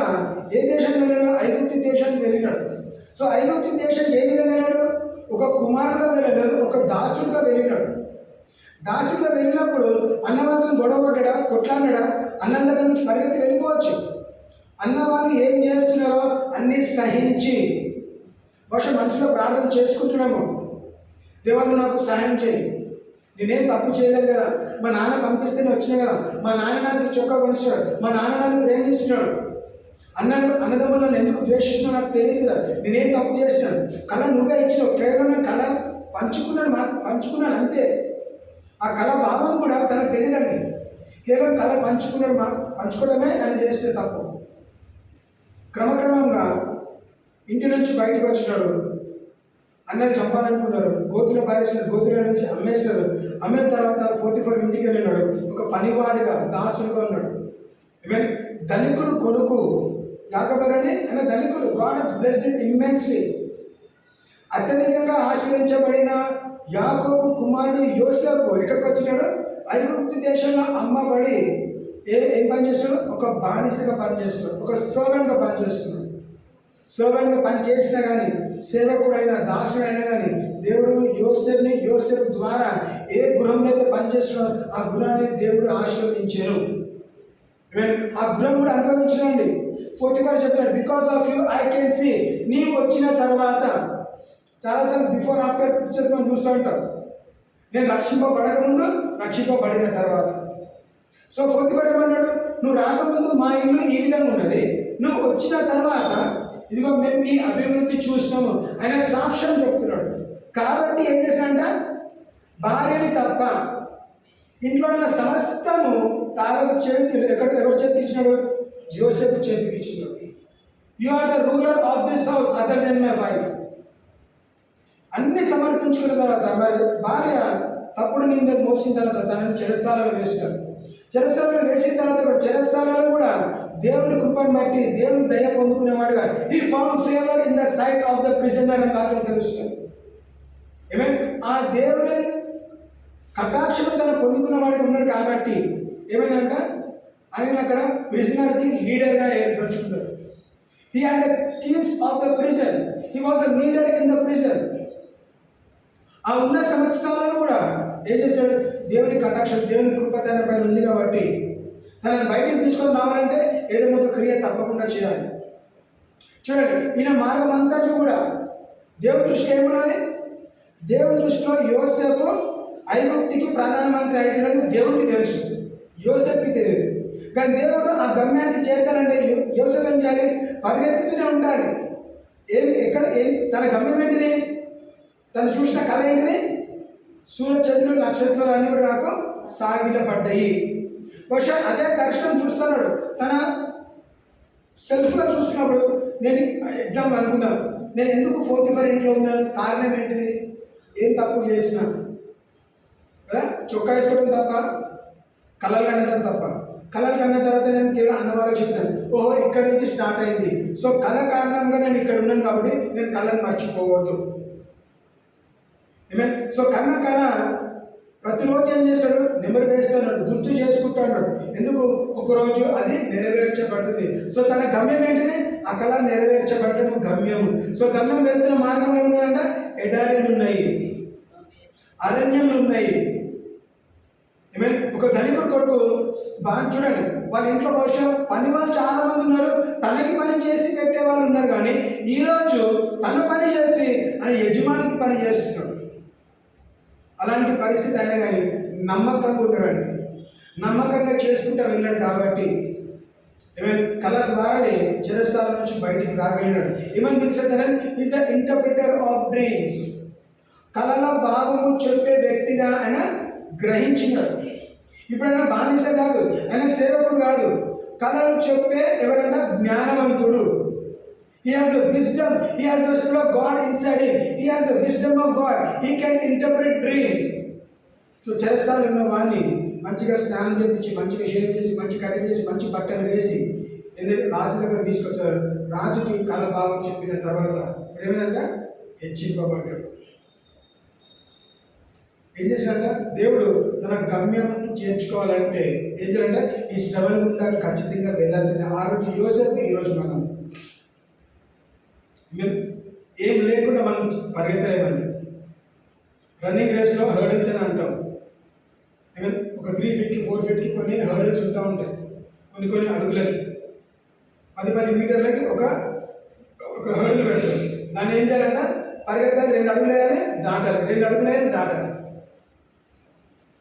ఏ దేశానికి వెళ్ళాడు? ఐగుప్తు దేశానికి వెళ్ళినాడు. సో ఐగుప్తు దేశం ఏ విధంగా వెళ్ళాడు? ఒక కుమారుడుగా వెళ్ళాడు, ఒక దాసుడుగా వెళ్ళినాడు. దాసుడుగా వెళ్ళినప్పుడు అన్నవాళ్ళని గొడవపడ్డా, కొట్లాడా, అన్నం దగ్గర నుంచి పరిగెత్తి వెళ్ళిపోవచ్చు. అన్నవాళ్ళు ఏం చేస్తున్నారో అన్నీ సహించి బహుశా మనసులో ప్రార్థన చేసుకుంటున్నాము, దేవుడు నాకు సహాయం చేయి, నేనేం తప్పు చేయలేదు కదా, మా నాన్న పంపిస్తేనే వచ్చినా కదా, మా నాన్న నాకు చొక్కా కొనిచ్చాడు, మా నాన్న నన్ను ప్రేమిస్తున్నాడు, అన్నదమ్ములు నన్ను ఎందుకు ద్వేషిస్తున్నావు నాకు తెలియదు కదా, నేనేం తప్పు చేసినాను, కళ నువ్వే ఇచ్చినావు, కేవలం కళ పంచుకున్నాను అంతే. ఆ కళ భావం కూడా తనకు తెలియదండి, కేవలం కళ పంచుకోవడమే ఆయన చేస్తే తప్పు. క్రమక్రమంగా ఇంటి నుంచి బయటకు వచ్చినాడు, అన్నని చంపాలనుకున్నారు, గోతులో పారేసినారు, గోతులో నుంచి అమ్మేసినారు. అమ్మిన తర్వాత 44 ఇంటికి వెళ్ళినాడు, ఒక పనివాడిగా దాసుడుగా ఉన్నాడు. ఈవెన్ ధనికుడు కొడుకు యాకోబుని, ఆయన ధనికుడు, God has blessed him immensely. అత్యధికంగా ఆశ్రయించబడిన యాకోబు కుమారుడు యోసేపు ఎక్కడికి వచ్చినాడు? ఐగుప్తు దేశంలో అమ్మబడి ఏం పనిచేస్తున్నాడు? ఒక బానిసగా పనిచేస్తున్నాడు, ఒక సర్వెంట్గా పనిచేస్తున్నాడు. సర్వెంట్గా పనిచేసినా కానీ, సేవకుడైనా దాసుడైనా కానీ దేవుడు యోసేపు ద్వారా ఏ గృహంలో అయితే పనిచేస్తున్నాడో ఆ గృహాన్ని దేవుడు ఆశీర్వదించారు. ఆ గృహం కూడా అనుభవించడండి. 44 చెప్తున్నాడు, because of you I can see. నీవు వచ్చిన తర్వాత, చాలాసార్లు బిఫోర్ ఆఫ్టర్ పిక్చర్స్ మనం చూస్తూ ఉంటాం. నేను రక్షింపబడక ముందు, రక్షింపబడిన తర్వాత. సో 44 ఏమన్నాడు? నువ్వు రాకముందు మా ఇల్లు ఈ విధంగా ఉన్నది, నువ్వు వచ్చిన తర్వాత ఇదిగో మేము ఈ అభివృద్ధి చూసినాము. ఆయన సాక్ష్యం చెప్తున్నాడు. కాబట్టి ఏం చేశాడంట? భార్యని తప్ప ఇంట్లో ఉన్న సమస్తము తాళం చేతి ఎవరి చేతికి ఇచ్చినాడు? యోసేపు చేతికి ఇచ్చినాడు. You are the ruler of this house other than my wife. అన్ని సమర్పించుకున్న తర్వాత మరి భార్య తప్పుడు నిందలు మోసిన తర్వాత తనని చెరసాలలో వేసినాడు. చెరసాలలో వేసిన తర్వాత చెరసాలలో కూడా దేవుని కృపను బట్టి దేవుని దయ పొందుకునేవాడుగా he found favour in the sight of the prisoner అని వాక్యం చదువుతున్నాడు. ఆ దేవుని కటాక్షం తను పొందుకున్నవాడిగా ఉన్నాడు కాబట్టి ఏమైందంట, ఆయన అక్కడ ప్రిజనర్కి లీడర్గా ఏర్పరచుకున్నాడు. He had the keys of the prison. He was a leader in the prison. ఆ ఉన్న సంవత్సరాలను కూడా ఏం చేశాడు? దేవుని కటాక్షం, దేవుని కృప తన పైన ఉంది కాబట్టి తనని బయటికి తీసుకొని రావాలంటే ఏదైనా ఒక క్రియ తప్పకుండా చేయాలి. చూడండి, ఈయన మార్గం అంతట్లో కూడా దేవుని దృష్టి ఏమున్నది? దేవుని దృష్టిలో యోసేపు ఐగుప్తికి ప్రధానమంత్రి అయినది దేవుడికి తెలుసు, యోసేపుకి తెలియదు. కానీ దేవుడు ఆ గమ్యాన్ని చేర్చాలంటే యోసేపు ఏం చేయాలి? పరిగెత్తుతూనే ఉండాలి. తన గమ్యం ఏంటిది? తను చూసిన కళ ఏంటిది? సూర్యచంద్రులు నక్షత్రాలు అన్నీ కూడా నాకు సాగిలపడ్డాయి. బహుశా అదే దర్శనం చూస్తున్నాడు. తన సెల్ఫ్గా చూస్తున్నప్పుడు నేను ఎగ్జాంపుల్ అనుకుందాం, నేను ఎందుకు 44 ఇంట్లో ఉన్నాను? కారణం ఏంటిది? ఏం తప్పు చేసినా కదా? చొక్కా వేసుకోవడం తప్ప, కళలు కనడం తప్ప. కళలు కన్న తర్వాత నేను కేవలం అన్నవాళ్ళకి చెప్పినాను, ఓహో ఇక్కడ నుంచి స్టార్ట్ అయింది, సో కళ కారణంగా నేను ఇక్కడ ఉన్నాను కాబట్టి నేను కళను మర్చిపోవద్దు. సో కన్న కళ ప్రతిరోజు ఏం చేస్తాడు? నెమరు వేస్తున్నాడు, గుర్తు చేసుకుంటున్నాడు. ఎందుకు? ఒకరోజు అది నెరవేర్చబడుతుంది. సో తన గమ్యం ఏంటిది? ఆ కళ నెరవేర్చబడటం గమ్యము. సో గమ్యం వెళ్తున్న మార్గంలో ఏమున్నాయంటే ఎడారులు ఉన్నాయి, అరణ్యములు ఉన్నాయి. ఒక ధనికుడు కొడుకు బాగా చూడండి, వాళ్ళ ఇంట్లో బహుశా పని వాళ్ళు చాలా మంది ఉన్నారు, తనకి పని చేసి పెట్టే వాళ్ళు ఉన్నారు. కానీ ఈరోజు తన పని చేసి ఆయన యజమానికి పని చేస్తున్నాడు. అలాంటి పరిస్థితి అయినా కానీ నమ్మకంగా ఉన్నాడండి, నమ్మకంగా చేసుకుంటూ వెళ్ళాడు కాబట్టి కళ ద్వారానే చెరసాల నుంచి బయటికి రాగలిగినాడు. ఏమని పిలిచారు? Is a interpreter of dreams. కళల భాగము చెప్పే వ్యక్తిగా ఆయన గ్రహించినాడు. ఇప్పుడు ఆయన బానిస కాదు, ఆయన సేవకుడు కాదు, కళలు చెప్పే ఎవరైనా జ్ఞానవంతుడు. He has the wisdom, he has the spirit of God inside him, he has the wisdom of God, he can interpret dreams. So చెరసాలు ఉన్న వాడిని మంచిగా స్నానం చేయించి, మంచిగా షేవ్ చేసి, మంచి కటింగ్ చేసి, మంచి బట్టలు వేసి రాజు దగ్గర తీసుకొచ్చారు. రాజుకి కళ భావం చెప్పిన తర్వాత ఇప్పుడు ఏమైందంటే హెచ్చింపబడ్డాడు. ఏం చేశాడంట? దేవుడు తన గమ్యానికి చేర్చుకోవాలంటే ఏం చేయాలంటే ఈ శ్రవణ గుండా ఖచ్చితంగా వెళ్ళాల్సిందే. ఆ రోజు యోసేపు, ఈరోజు మనం ఏం లేకుండా మనం పరిగెత్తలేమండి. రన్నింగ్ రేస్లో హర్డిల్స్ అని అంటాం. ఒక 3 ఫీట్కి 4 ఫీట్కి కొన్ని హర్డిల్స్ ఉంటా ఉంటాయి, కొన్ని అడుగులకి 10 మీటర్లకి ఒక హర్డిల్ పెడతాం. దాన్ని ఏం చేయాలంటే పరిగెత్తాలి, 2 అడుగులు వేయాలి, దాటాలి, 2 అడుగులు వేయాలి, దాటాలి.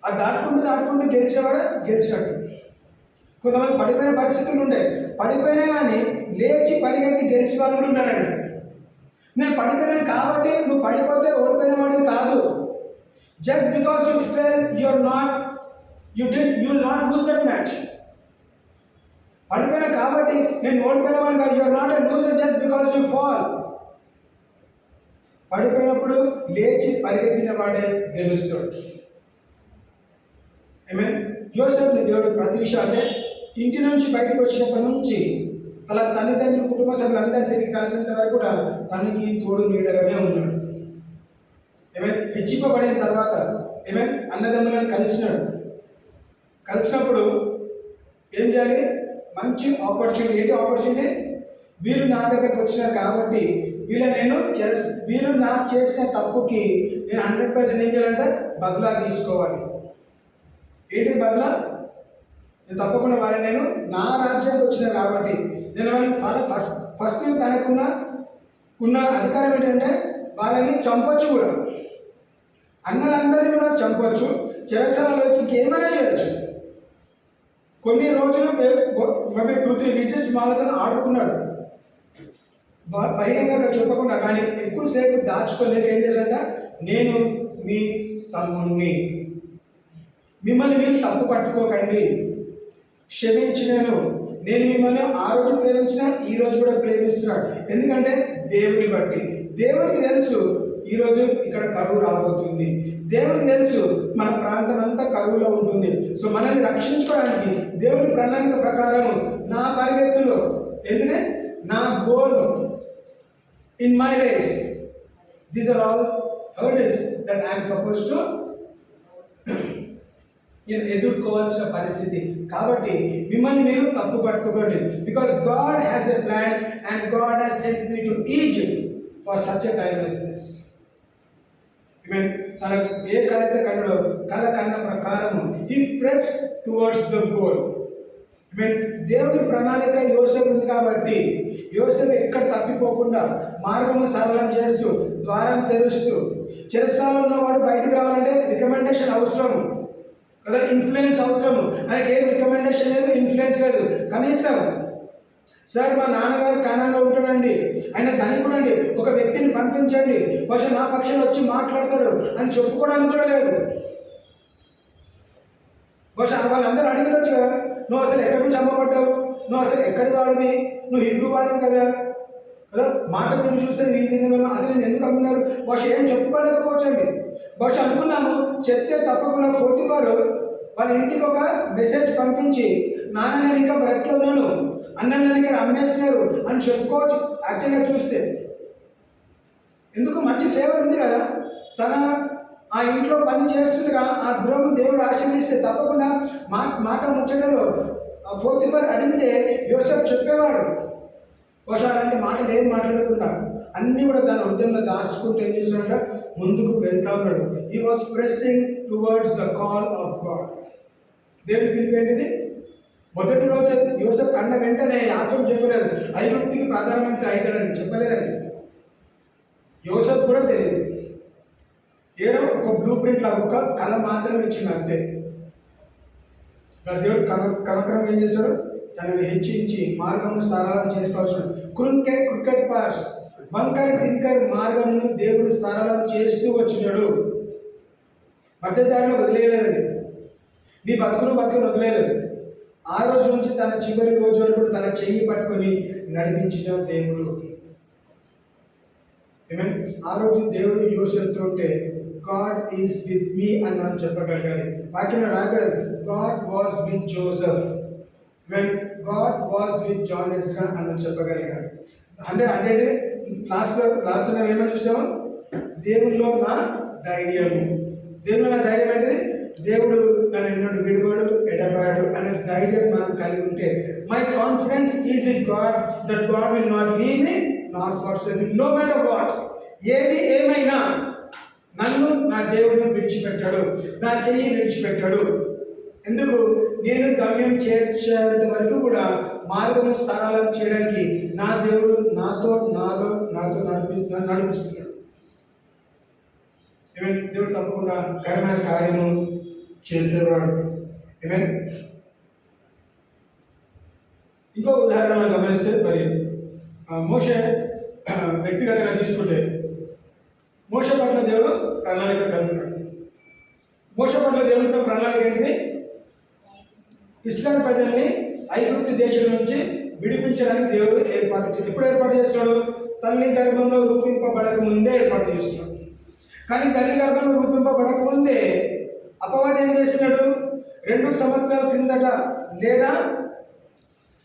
అది దాటుకుంటూ గెలిచేవాడు గెలిచినట్టు. కొంతమంది పడిపోయిన పరిస్థితులు ఉండే, పడిపోయినా కానీ లేచి పరిగెత్తి గెలిచే వాళ్ళు కూడా ఉన్నారండి. నేను పడిపోయాను కాబట్టి నువ్వు పడిపోతే ఓడిపోయిన వాడివి కాదు. Just because you fail you will not lose that match. పడిపోయినా కాబట్టి నేను ఓడిపోయిన వాడిని కాదు. You are not a loser just because you fall. పడిపోయినప్పుడు లేచి పరిగెత్తిన వాడే గెలుస్తాడు. యోసేపుని దేవుడు ప్రతి విషయం అంటే ఇంటి నుంచి బయటకు వచ్చినప్పటి నుంచి తన తల్లిదండ్రులు, కుటుంబ సభ్యులందరూ తిరిగి కలిసేంత వరకు కూడా తనకి తోడు నీడగానే ఉన్నాడు. హెచ్చింపబడిన తర్వాత అన్నదమ్ములను కలిసినాడు. కలిసినప్పుడు ఏం చేయాలి? మంచి ఆపర్చునిటీ. ఏంటి ఆపర్చునిటీ? వీరు నా దగ్గరకు వచ్చినారు కాబట్టి వీరు నాకు చేసిన తప్పుకి నేను 100% ఏం చేయాలంటే బదులా తీసుకోవాలి. ఏంటి బదులా? నేను తప్పకుండా వారిని నేను నా రాజ్యానికి వచ్చిన కాబట్టి నేను వాళ్ళని ఫస్ట్ తనకున్న అధికారం ఏంటంటే వాళ్ళని చంపొచ్చు కూడా, అన్నలందరినీ కూడా చంపొచ్చు, చెరసాలలో వచ్చి ఇంకేమైనా చేయొచ్చు. కొన్ని రోజులు 2-3 వీక్స్ వాళ్ళతో ఆడుకున్నాడు బహిరంగంగా చెప్పకుండా. కానీ ఎక్కువసేపు దాచుకోలేక ఏం చేశాడంట, నేను మీ తమ్ముణ్ణి. మిమ్మల్ని మీరు తప్పు పట్టుకోకండి. క్షమించినాను. నేను మిమ్మల్ని ఆ రోజు ప్రేమించిన, ఈ రోజు కూడా ప్రేమిస్తున్నాను. ఎందుకంటే దేవుని బట్టి. దేవునికి తెలుసు ఈరోజు ఇక్కడ కరువు రాబోతుంది. దేవునికి తెలుసు మన ప్రాంతం అంతా కరువులో ఉంటుంది. సో మనల్ని రక్షించుకోవడానికి దేవుని ప్రణాళిక ప్రకారము నా పరిగెత్తులో ఏంటిది, నా goal, in my race, these are all hurdles that I'm suppose to ఎదుర్కోవాల్సిన పరిస్థితి. కాబట్టి మిమ్మల్ని మీరు తప్పు పట్టుకోండి. Because God has a plan and God has sent me to Egypt for such a time as this. తన ఏ కళ అయితే కన్నడో కళ కన్న ప్రకారము he press towards the goal. దేవుడి ప్రణాళిక యోసేపు ఉంది కాబట్టి యోసేపు ఎక్కడ తప్పిపోకుండా మార్గము సరళం చేస్తూ, ద్వారం తెరుస్తూ, చెరసాలలో ఉన్నవాడు బయటకు రావాలంటే రికమెండేషన్ అవసరం కదా, ఇన్ఫ్లుయెన్స్ అవసరము. ఆయనకి ఏం రికమెండేషన్ లేదు, ఇన్ఫ్లుయెన్స్ లేదు. కనీసం సార్ మా నాన్నగారు కానాల్లో ఉంటాడండి, ఆయన ధనికుడండి, ఒక వ్యక్తిని పంపించండి, బహుశా నా పక్షాన్ని వచ్చి మాట్లాడతాడు అని చెప్పుకోవడానికి కూడా లేదు. బహుశా వాళ్ళందరూ అడిగవచ్చు కదా, నువ్వు అసలు ఎక్కడి నుంచి అమ్మబడ్డావు, నువ్వు అసలు ఎక్కడి వాడివి, నువ్వు హిబ్రూ వాడివి కదా కదా మాట గురించి చూస్తే అసలు నేను ఎందుకు అమ్మినారు, బహుశా ఏం చెప్పుకోలేకపోవచ్చండి. బహుశా అనుకున్నాము చెప్తే తప్పకుండా పోతివారు వాళ్ళ ఇంటికి ఒక మెసేజ్ పంపించి, నాన్న నేను ఇంకా బ్రతికే ఉన్నాను, అన్న నన్ను ఇక్కడ అమ్మేస్తున్నారు అని చెప్పుకోవచ్చు. యాక్చువల్గా చూస్తే ఎందుకు మంచి ఫేవర్ ఉంది కదా, తన ఆ ఇంట్లో పని చేస్తుండగా ఆ గృహం దేవుడు ఆశీర్వదిస్తే తప్పకుండా మాట ముచ్చటలో పోతిఫర్ అడిగితే యోసేపు చెప్పేవాడు. బహుశా అలాంటి మాటలు ఏం మాట్లాడకుండా అన్నీ కూడా తన హృదయంలో దాచుకుంటూ ఏం చేస్తున్నాడు, ముందుకు వెళ్తా ఉన్నాడు. He was pressing towards the call of God. దేవుడి పిలుపు ఏంటిది? మొదటి రోజు యోసేపు కన్న వెంటనే యాకోబు చెప్పలేదు ఐగుప్తుకి ప్రధానమంత్రి అవుతాడని చెప్పలేదండి. యోసేపు కూడా తెలియదు, ఏదో ఒక బ్లూ ప్రింట్ లాగా ఒక కళ మాత్రమే ఇచ్చింది అంతే. దేవుడు కలక్రమం ఏం చేశాడు, తనని హెచ్చించి మార్గము సరళం చేస్తూ వచ్చాడు. క్రికెట్ పార్స్ వంకర్ టింకర్ మార్గంను దేవుడు సరళం చేస్తూ వచ్చినాడు. మధ్యదారిలో వదిలేయలేదండి, నీ బతుకులు వదిలేయలేదు. ఆ రోజు నుంచి తన చివరి రోజు వరకు తన చెయ్యి పట్టుకొని నడిపించిన దేవుడు. ఆ రోజు దేవుడు యోసేపుతో ఉంటే గాడ్ ఈజ్ విత్ మీ అని మనం చెప్పగలగాలి. వాక్యం రాగలదు, God was with Joseph, God was with John Ezra అని చెప్పగలిగారు. అంటే లాస్ట్ ఏమని చూసాము, దేవుల్లో నా ధైర్యము. దేవుల్లో నా ధైర్యం అంటే దేవుడు నన్ను ఎన్నడూ విడువడు ఎడబాడు అనే ధైర్యం మనం కలిగి ఉంటే, my confidence is in God that God will not leave me not forsake me no matter what. ఏది ఏమైనా నన్ను నా దేవుడు విడిచిపెట్టాడు, నా చెయ్యి విడిచిపెట్టాడు. ఎందుకు? నేను గమ్యం చేర్చేంత వరకు కూడా మార్గము సరళం చేయడానికి నా దేవుడు నాతో నడిపిస్తున్నాడు. దేవుడు తప్పకుండా ఘనమైన కార్యము చేసేవాడు. ఇంకో ఉదాహరణ గమనిస్తే, మరి మోషే వ్యక్తిగతంగా తీసుకుంటే మోషే పట్ల దేవుడు ప్రణాళిక కలుగుతున్నాడు. మోషే పట్ల దేవుడు ప్రణాళిక ఏంటిది? ఇస్రాయేల్ ప్రజల్ని ఐగుప్తు దేశం నుంచి విడిపించడానికి దేవుడు ఎప్పుడు ఏర్పాటు చేస్తున్నాడు? తల్లి గర్భంలో రూపింపబడక ముందే ఏర్పాటు చేస్తున్నాడు. కానీ తల్లి గర్భంలో రూపింపబడక ముందే అపవాది ఏం చేస్తున్నాడు? 2 సంవత్సరాల కిందట లేదా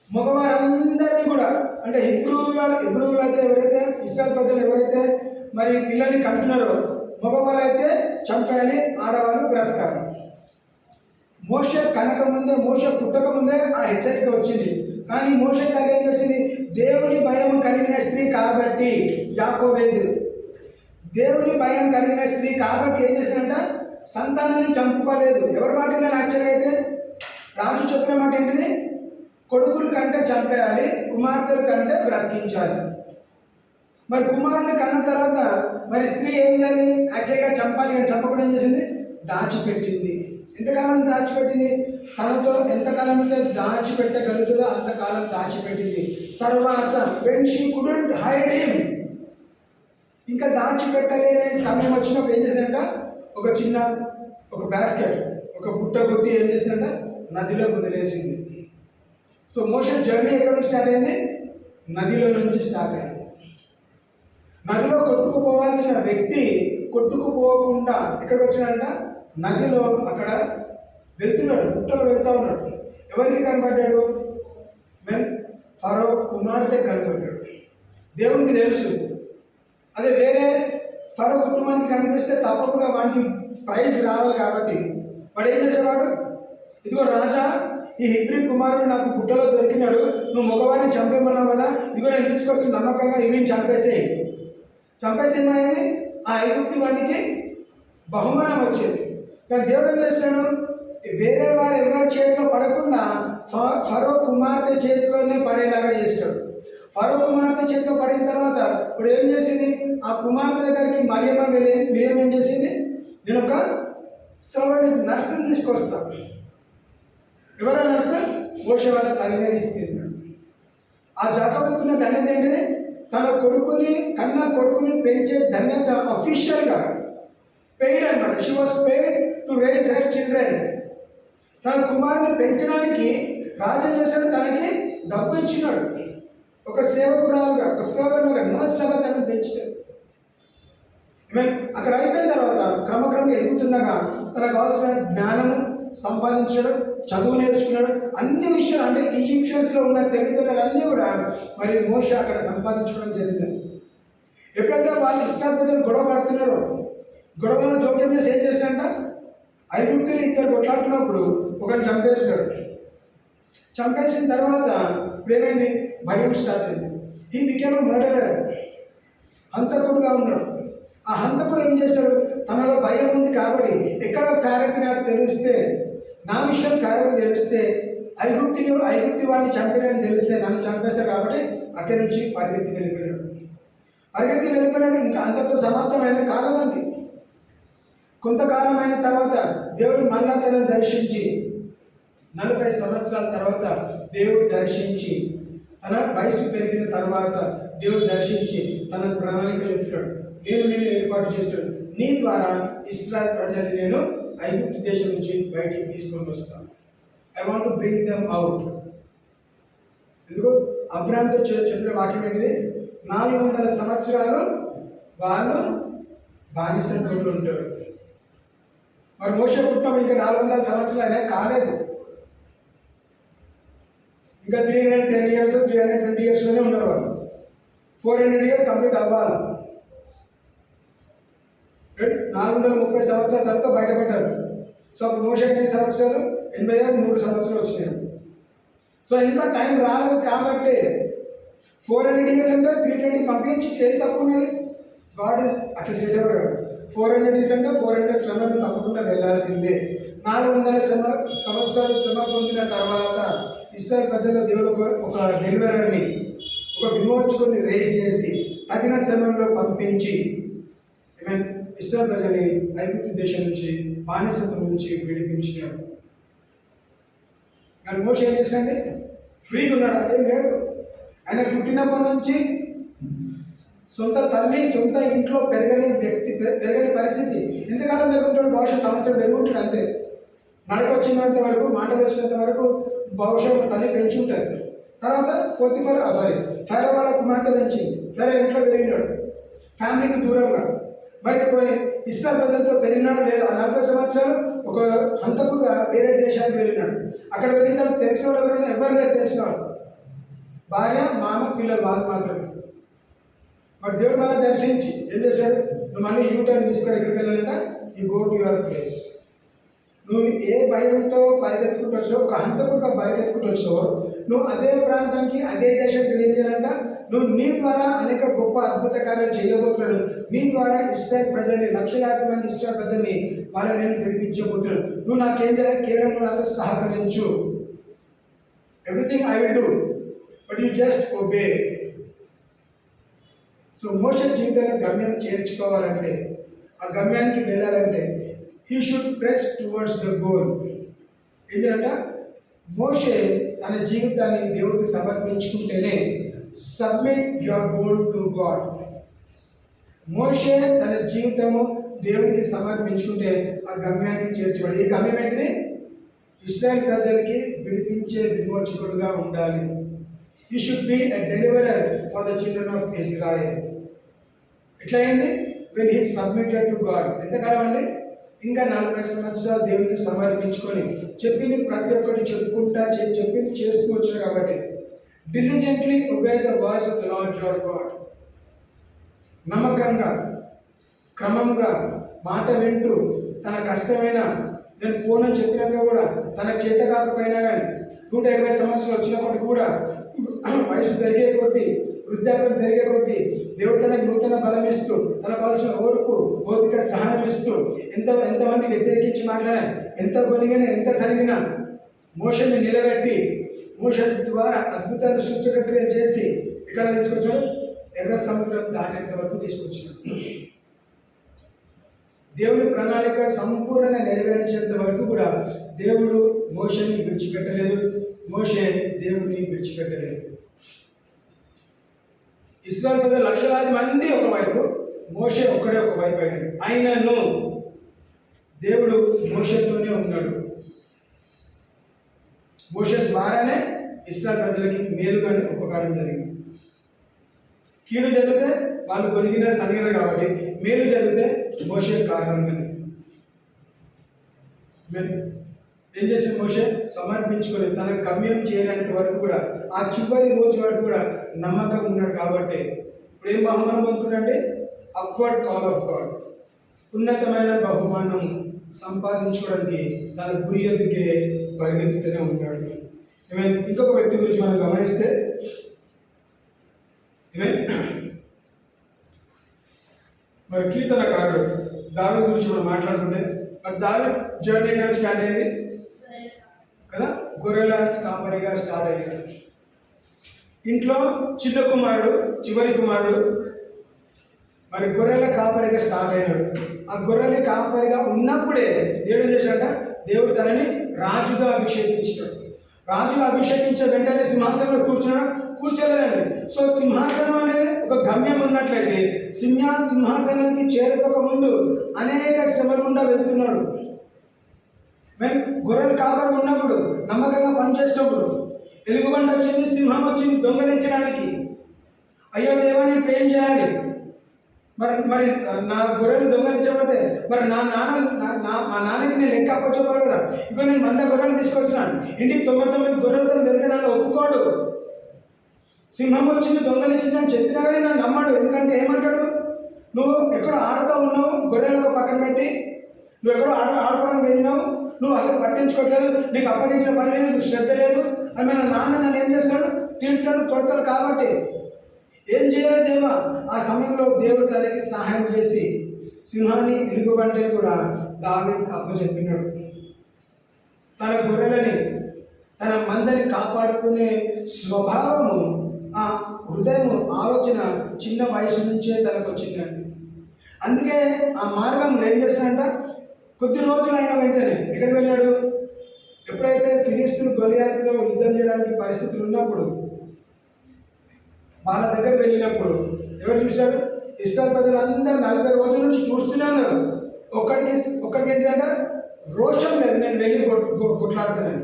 మగవారందరినీ కూడా, అంటే హిబ్రూవులు అయితే ఎవరైతే ఇశ్రాయేలు ప్రజలు ఎవరైతే మరి పిల్లల్ని కంటున్నారో మగవాళ్ళు అయితే చంపేయాలి, ఆడవాళ్ళు బ్రతకాలి. మోషే మోషే పుట్టక ముందే ఆ హెచ్చరిక వచ్చింది. కానీ మోషే తల్లి ఏం చేసింది? దేవుని భయం కలిగిన స్త్రీ కాబట్టి, యాకోబేదు దేవుని భయం కలిగిన స్త్రీ కాబట్టి ఏం చేసిందంట? సంతానాన్ని చంపుకోలేదు. ఎవరి మాట యాక్చువల్గా అయితే రాజు చెప్పిన మాట ఏంటిది? కొడుకుల కంటే చంపేయాలి, కుమార్తెల కంటే బ్రతికించాలి. మరి కుమారుని కన్న తర్వాత మరి స్త్రీ ఏం చేయాలి? యాక్చువల్గా చంపాలి, కానీ చంపకుండా ఏం చేసింది? దాచిపెట్టింది. ఎంతకాలం దాచిపెట్టింది? తనతో ఎంతకాలం అయితే దాచిపెట్టగలుగుతుందో అంతకాలం దాచిపెట్టింది. తర్వాత when she couldn't hide him, ఇంకా దాచిపెట్టలేని సమయం వచ్చినప్పుడు ఏం చేసిందంట? ఒక చిన్న ఒక బాస్కెట్, ఒక బుట్ట కొట్టి ఏం చేసిందంట, నదిలో వదిలేసింది. సో మోషే జర్నీ ఎక్కడ నుంచి స్టార్ట్ అయింది? నదిలో నుంచి స్టార్ట్ అయింది. నదిలో కొట్టుకుపోవాల్సిన వ్యక్తి కొట్టుకుపోకుండా ఎక్కడికి వచ్చినాడంట? నదిలో అక్కడ వెళ్తున్నాడు, బుట్టలో వెళ్తా ఉన్నాడు. ఎవరికి కనబడ్డాడు? ఫరో కుమార్తె కనబడ్డాడు. దేవునికి తెలుసు, అదే వేరే ఫరో కుటుంబానికి కనిపిస్తే తప్పకుండా వానికి ప్రైజ్ రావాలి కాబట్టి వాడు ఏం చేసేవాడు? ఇదిగో రాజా, ఈ హిబ్రీ కుమారుడు నాకు బుట్టలో దొరికినాడు, నువ్వు మగవాడిని చంపేమన్నావు కదా, ఇదిగో నేను తీసుకొచ్చిన నమ్మకంగా ఇవి చంపేసి ఏమైంది? ఆ ఐగుప్తు వాడికి బహుమానం వచ్చేది. కానీ దేవుడు ఏం చేస్తాడు? వేరే వారు ఎవరి చేతిలో పడకుండా ఫరో కుమార్తె చేతిలోనే పడేలాగా చేస్తాడు. ఫరో కుమార్తె చేతిలో పడిన తర్వాత ఇప్పుడు ఏం చేసింది? ఆ కుమార్తె దగ్గరికి మిరియం ఏం చేసింది? నేను ఒక శ్రవణి నర్సుని తీసుకొస్తా. ఎవరా నర్సు? మోషే వాళ్ళ తల్లినే తీసుకెళ్ళినాడు. ఆ జాగ్రత్తకున్న ధన్యత ఏంటిది? తన కన్న కొడుకుని పెంచే ధన్యత అఫీషియల్గా పెయిడ్ అనమాట. She was paid to raise her children. తన కుమారుని పెంచడానికి రాజు చేశాడు, తనకి డబ్బు ఇచ్చినాడు. ఒక సేవకురాలుగా, ఒక సేవకులాగా, నర్స్ లాగా తనను పెంచాడు. అక్కడ అయిపోయిన తర్వాత క్రమక్రమంగా ఎదుగుతుండగా తనకు కావాల్సిన జ్ఞానము సంపాదించడం, చదువు నేర్చుకున్నాడు. అన్ని విషయాలు అంటే ఈజిప్షియన్స్లో ఉన్న తెలివితేటలు అన్నీ కూడా మరి మోషే అక్కడ సంపాదించడం జరిగింది. ఎప్పుడైతే వాళ్ళు ఇస్రాయేల్ ప్రజలు గొడవ పడుతున్నారో, గొడవలను జోక్యం చేసి ఏం చేశాడంట? ఐగుప్తులు ఇద్దరు కొట్లాడుతున్నప్పుడు ఒకరిని చంపేస్తాడు. చంపేసిన తర్వాత ఇప్పుడు ఏమైంది? భయం స్టార్ట్ అయింది. ఈ బికేమ్ మర్డరర్, హంతకుడుగా ఉన్నాడు. ఆ హంతకుడు ఏం చేశాడు? తనలో భయం ఉంది కాబట్టి ఎక్కడ ఫారోకి నాకు తెలిస్తే, నా విషయం ఫారోకి తెలిస్తే, ఐగుప్తి వాడిని చంపినని తెలిస్తే నన్ను చంపేస్తాడు కాబట్టి అక్కడి నుంచి పరిగెత్తి వెళ్ళిపోయాడు. ఇంకా అంతటితో సమాప్తమైన కాలదండి. కొంతకాలం అయిన తర్వాత దేవుడు మళ్ళా తనను దర్శించి, 40 సంవత్సరాల తర్వాత దేవుడు దర్శించి, తన వయసు పెరిగిన తర్వాత దేవుడు దర్శించి తన ప్రణాళిక చెప్తాడు. నేను నిన్ను ఏర్పాటు చేస్తాడు, నీ ద్వారా ఇశ్రాయేల్ ప్రజల్ని నేను ఐగుప్తు దేశం నుంచి బయటికి తీసుకొని వస్తాను. I want to bring them out. ఎందుకు? అబ్రాహాంతో చెప్పిన వాక్యం ఏంటిది? 400 సంవత్సరాలు వాళ్ళు బానిసత్వంలో ఉంటారు. మరి మోషే పుట్టినప్పుడు ఇంకా 400 సంవత్సరాలు అయినా కాలేదు. ఇంకా 310 years 320 yearsలోనే ఉన్నారు వాళ్ళు. 400 years కంప్లీట్ అవ్వాలి. 430 సంవత్సరాల తర్వాత బయటపడ్డారు. సో అప్పుడు మోషే ఎన్ని సంవత్సరాలు? 83 సంవత్సరాలు వచ్చినాయి. సో ఇంకా టైం రాలేదు కాబట్టి 400 years అంటే 320 పంపించి చేసి తప్పు ఉన్నది. గాడ్ అట్లా చేసేవాడు కాదు. 400 years అంటే 400 శ్రమను తప్పకుండా వెళ్ళాల్సిందే. 400 సంవత్సరాలు శ్రమ పొందిన తర్వాత ఇశ్రాయేల్ ప్రజల్లో దేవుడు ఒక డెలివరర్ని, ఒక విమోచకుడిని రేస్ చేసి తగిన సమయంలో పంపించి ఇశ్రాయేల్ ప్రజల్ని ఐగుప్తు దేశం నుంచి, బానిసత్వం నుంచి విడిపించినాడు. కానీ మోషే ఏం చేశాడంటే ఫ్రీగా ఉన్నాడు, ఏం లేడు. ఆయన పుట్టినప్పటి నుంచి సొంత తల్లి, సొంత ఇంట్లో పెరగని పరిస్థితి. ఎంతకాలం పెరుగుంటాడు? బహుశా సంవత్సరం పెరుగుంటాడు అంతే. నడక వచ్చినంత వరకు, మాటలు వచ్చినంత వరకు బహుశా తల్లి పెంచి ఉంటుంది. తర్వాత ఫెరో వాళ్ళ కుమార్తె పెంచింది. ఫెరో ఇంట్లో పెరిగినాడు, ఫ్యామిలీకి దూరంగా. మరి ఇశ్రాయేల్ ప్రజలతో పెరిగినాడు లేదు. ఆ 40 సంవత్సరాలు ఒక హంతకుడుగా వేరే దేశానికి వెళ్ళినాడు. అక్కడ వెళ్ళిన తర్వాత తెలిసిన వాళ్ళు ఎవరు లేరు, తెలిసిన వాళ్ళు భార్య, మామ, పిల్లలు, వాళ్ళు మాత్రమే. మరి దేవుడు మళ్ళీ దర్శించి ఏం చేశాడు? నువ్వు మళ్ళీ యూటర్న్ తీసుకొని ఎక్కడికి వెళ్ళాలంట? You go to your place. నువ్వు ఏ భయంతో పరిగెత్తుకుంటూ వచ్చావో, ఒక హంతకుడుగా పరిగెత్తుకుంటూ వచ్చావో, నువ్వు అదే ప్రాంతానికి, అదే దేశానికి ఏం చేయాలంట? నువ్వు నీ ద్వారా అనేక గొప్ప అద్భుత కార్యాలు చేయబోతున్నాడు. నీ ద్వారా ఇశ్రాయేల్ ప్రజల్ని, లక్షలాది మంది ఇశ్రాయేల్ ప్రజల్ని వాళ్ళని నేను విడిపించబోతున్నాడు. నువ్వు నాకేం చేయాలి? కేవలం నాతో సహకరించు. Everything I will do, but you just obey. So మోషే జీవితంలో గమ్యం చేర్చుకోవాలంటే, ఆ గమ్యానికి వెళ్ళాలంటే he should press towards the goal. ఏంటంటే మోషే తన జీవితాన్ని దేవుడికి సమర్పించుకుంటేనే submit your goal to God. మోషే తన జీవితము దేవునికి సమర్పించుకుంటే ఆ గమ్యానికి చేర్చబడి, ఈ గమ్యం ఏంటిది? ఇశ్రాయేల్ ప్రజలకి విడిపించే విమోచకుడుగా ఉండాలి. He should be a deliverer for the children of Israel. ఎట్లా అయింది? when he submitted to God. ఎంతకాలం అండి? ఇంకా 40 సంవత్సరాలు దేవునికి సమర్పించుకొని చెప్పింది ప్రతి ఒక్కటి చెప్పుకుంటా చెప్పింది చేస్తూ వచ్చారు కాబట్టి diligently obey the voice of the Lord your God. నమ్మకంగా క్రమంగా మాట వింటూ తన కష్టమైన నేను పోనని చెప్పినాక కూడా తన చేత కాకపోయినా కానీ 120 సంవత్సరాలు వచ్చినప్పటికీ కూడా వయసు పెరిగే కొద్దీ, వృద్ధాప్యం పెరిగే కొద్దీ దేవుడు తనకు నూతన బలం ఇస్తూ, తనకు కావాల్సిన ఓపిక సహనం ఇస్తూ, ఎంతమంది వ్యతిరేకించి మాట్లాడినా, ఎంత కొనిగినా, ఎంత సరిగినా మోషని నిలబెట్టి మోషన్ ద్వారా అద్భుతాలు సూచక క్రియలు చేసి ఇక్కడ తీసుకొచ్చాడు, ఎర్ర సముద్రం దాటేంత వరకు తీసుకొచ్చాడు. దేవుని ప్రణాళిక సంపూర్ణంగా నెరవేర్చేంత వరకు కూడా దేవుడు మోషని విడిచిపెట్టలేదు, మోషే దేవుడిని విడిచిపెట్టలేదు. ఇశ్రాయేలు ప్రజలు లక్షలాది మంది ఒకవైపు, మోషే ఒక్కడే ఒకవైపు అయినాడు. ఆయనను దేవుడు మోషేతోనే ఉన్నాడు. మోషే ద్వారానే ఇశ్రాయేలు ప్రజలకి మేలుగానే ఉపకారం జరిగింది. కీడు జరిగితే వాళ్ళు కొనిగిన సనిగిన కాబట్టి, మేలు జరిగితే మోషే కారణంగానే. ఏం చేసిన మోషే? సమర్పించుకొని తన గమ్యం చేరేంత వరకు కూడా, ఆ చివరి రోజు వరకు కూడా నమ్మకం ఉన్నాడు. కాబట్టి ఇప్పుడు ఏం బహుమానం పొందుకున్నాడంటే అప్వర్డ్ కాల్ ఆఫ్ గాడ్, ఉన్నతమైన బహుమానం సంపాదించుకోవడానికి తన గురి ఎదుకే పరిగెత్తుతూనే ఉన్నాడు. ఇంకొక వ్యక్తి గురించి మనం గమనిస్తే, మరి కీర్తనకారుడు దావీదు గురించి మనం మాట్లాడుకుంటే, మరి దావీదు జర్నీ ఎక్కడ స్టార్ట్ అయింది కదా? గొర్రెల కాపరిగా స్టార్ట్ అయ్యాడు. ఇంట్లో చిన్న కుమారుడు, చివరి కుమారుడు మరి గొర్రెల కాపరిగా స్టార్ట్ అయినాడు. ఆ గొర్రెల కాపరిగా ఉన్నప్పుడే దేవుడు చేశాడట, దేవుడు తనని రాజుగా అభిషేకించాడు. రాజుగా అభిషేకించే వెంటనే సింహాసనంలో కూర్చోలేదండి. సో సింహాసనం అనేది ఒక గమ్యం ఉన్నట్లయితే సింహాసనానికి చేరుకోక ముందు అనేక శ్రమల గుండా వెళ్తున్నాడు. మరి గొర్రెల కాపరి ఉన్నప్పుడు, నమ్మకంగా పనిచేసినప్పుడు ఎలుగుబంటి వచ్చింది, సింహం వచ్చింది దొంగలించడానికి. అయ్యో దేవాన్ని ఇప్పుడు ఏం చేయాలి? మరి నా గొర్రెలు దొంగలించకపోతే మరి మా నాన్నకి నేను లెక్క అప్పచెప్పాడు కదా. ఇక నేను 100 గొర్రెలు తీసుకొచ్చినాను, ఇంటికి 99 గొర్రెలతో వెళ్తే నన్ను ఒప్పుకోడు. సింహం వచ్చింది దొంగలించింది అని చెప్పినా కానీ నన్ను నమ్మడు. ఎందుకంటే ఏమంటాడు? నువ్వు ఎక్కడో ఆడుతూ ఉన్నావు, గొర్రెలకు పక్కన పెట్టి నువ్వు ఎక్కడో ఆడుకోవడానికి వెళ్ళినావు, నువ్వు అసలు పట్టించుకోవట్లేదు, నీకు అప్పగించిన పని లేదు, నీకు శ్రద్ధ లేదు అని మన నాన్న నన్ను ఏం చేస్తాడు? తిడతాడు, కొడతాడు. కాబట్టి ఏం చేయాలి దేవా? ఆ సమయంలో దేవుడు తనకి సహాయం చేసి సింహాన్ని, ఎలుగుబంటిని కూడా దావీదుకు అప్పచెప్పినాడు. తన గొర్రెలని, తన మందని కాపాడుకునే స్వభావము, ఆ హృదయము, ఆలోచన చిన్న వయసు నుంచే తనకు వచ్చిందండి. అందుకే ఆ మార్గంలో ఏం చేశాడంట? కొద్ది రోజులు అయిన వెంటనే ఎక్కడికి వెళ్ళాడు? ఎప్పుడైతే ఫిలిష్తీయులు గొలియాతుతో యుద్ధం చేయడానికి పరిస్థితులు ఉన్నప్పుడు వాళ్ళ దగ్గర వెళ్ళినప్పుడు ఎవరు చూశారు? ఇశ్రాయేలు ప్రజలందరూ 40 రోజుల నుంచి చూస్తూనే ఉన్నారు. ఒక్కడికి ఏంటంటే రోషం లేదు, నేను వెళ్ళి కొట్లాడుతానని.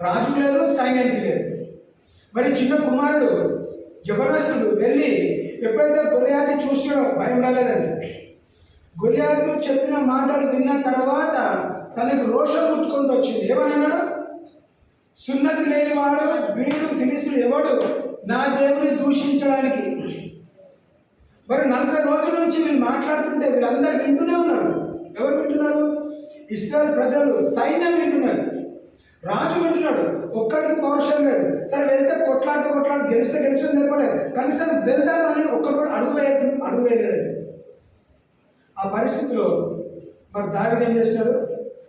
రాజుకు లేదు, సైన్యానికి లేదు. మరి చిన్న కుమారుడు యవనస్తుడు వెళ్ళి ఎప్పుడైతే గొలియాతు చూసాడో భయం రాలేదండి. గొలియాతు చెప్పిన మాటలు విన్న తర్వాత తనకు రోషం ముట్టుకుంటూ వచ్చింది. ఏమని అన్నాడు? సున్నతి లేనివాడు వీడు ఫిలిష్తీయుడు ఎవడు నా దేవుని దూషించడానికి? మరి 40 రోజుల నుంచి వీళ్ళు మాట్లాడుతుంటే వీళ్ళందరూ వింటూనే ఉన్నారు. ఎవరు వింటున్నారు? ఇశ్రాయేలు ప్రజలు, సైన్యం వింటున్నారు. రాజు వింటున్నాడు. ఒక్కడికి పౌరుషం లేదు. సరే వెళ్తే కొట్లాడితే గెలిచిన లేకపోలేదు, కనీసం వెళ్దామని ఒక్కడు కూడా అడుగు వేయలేదండి. ఆ పరిస్థితిలో మరి దావీదు ఏం చేస్తాడు?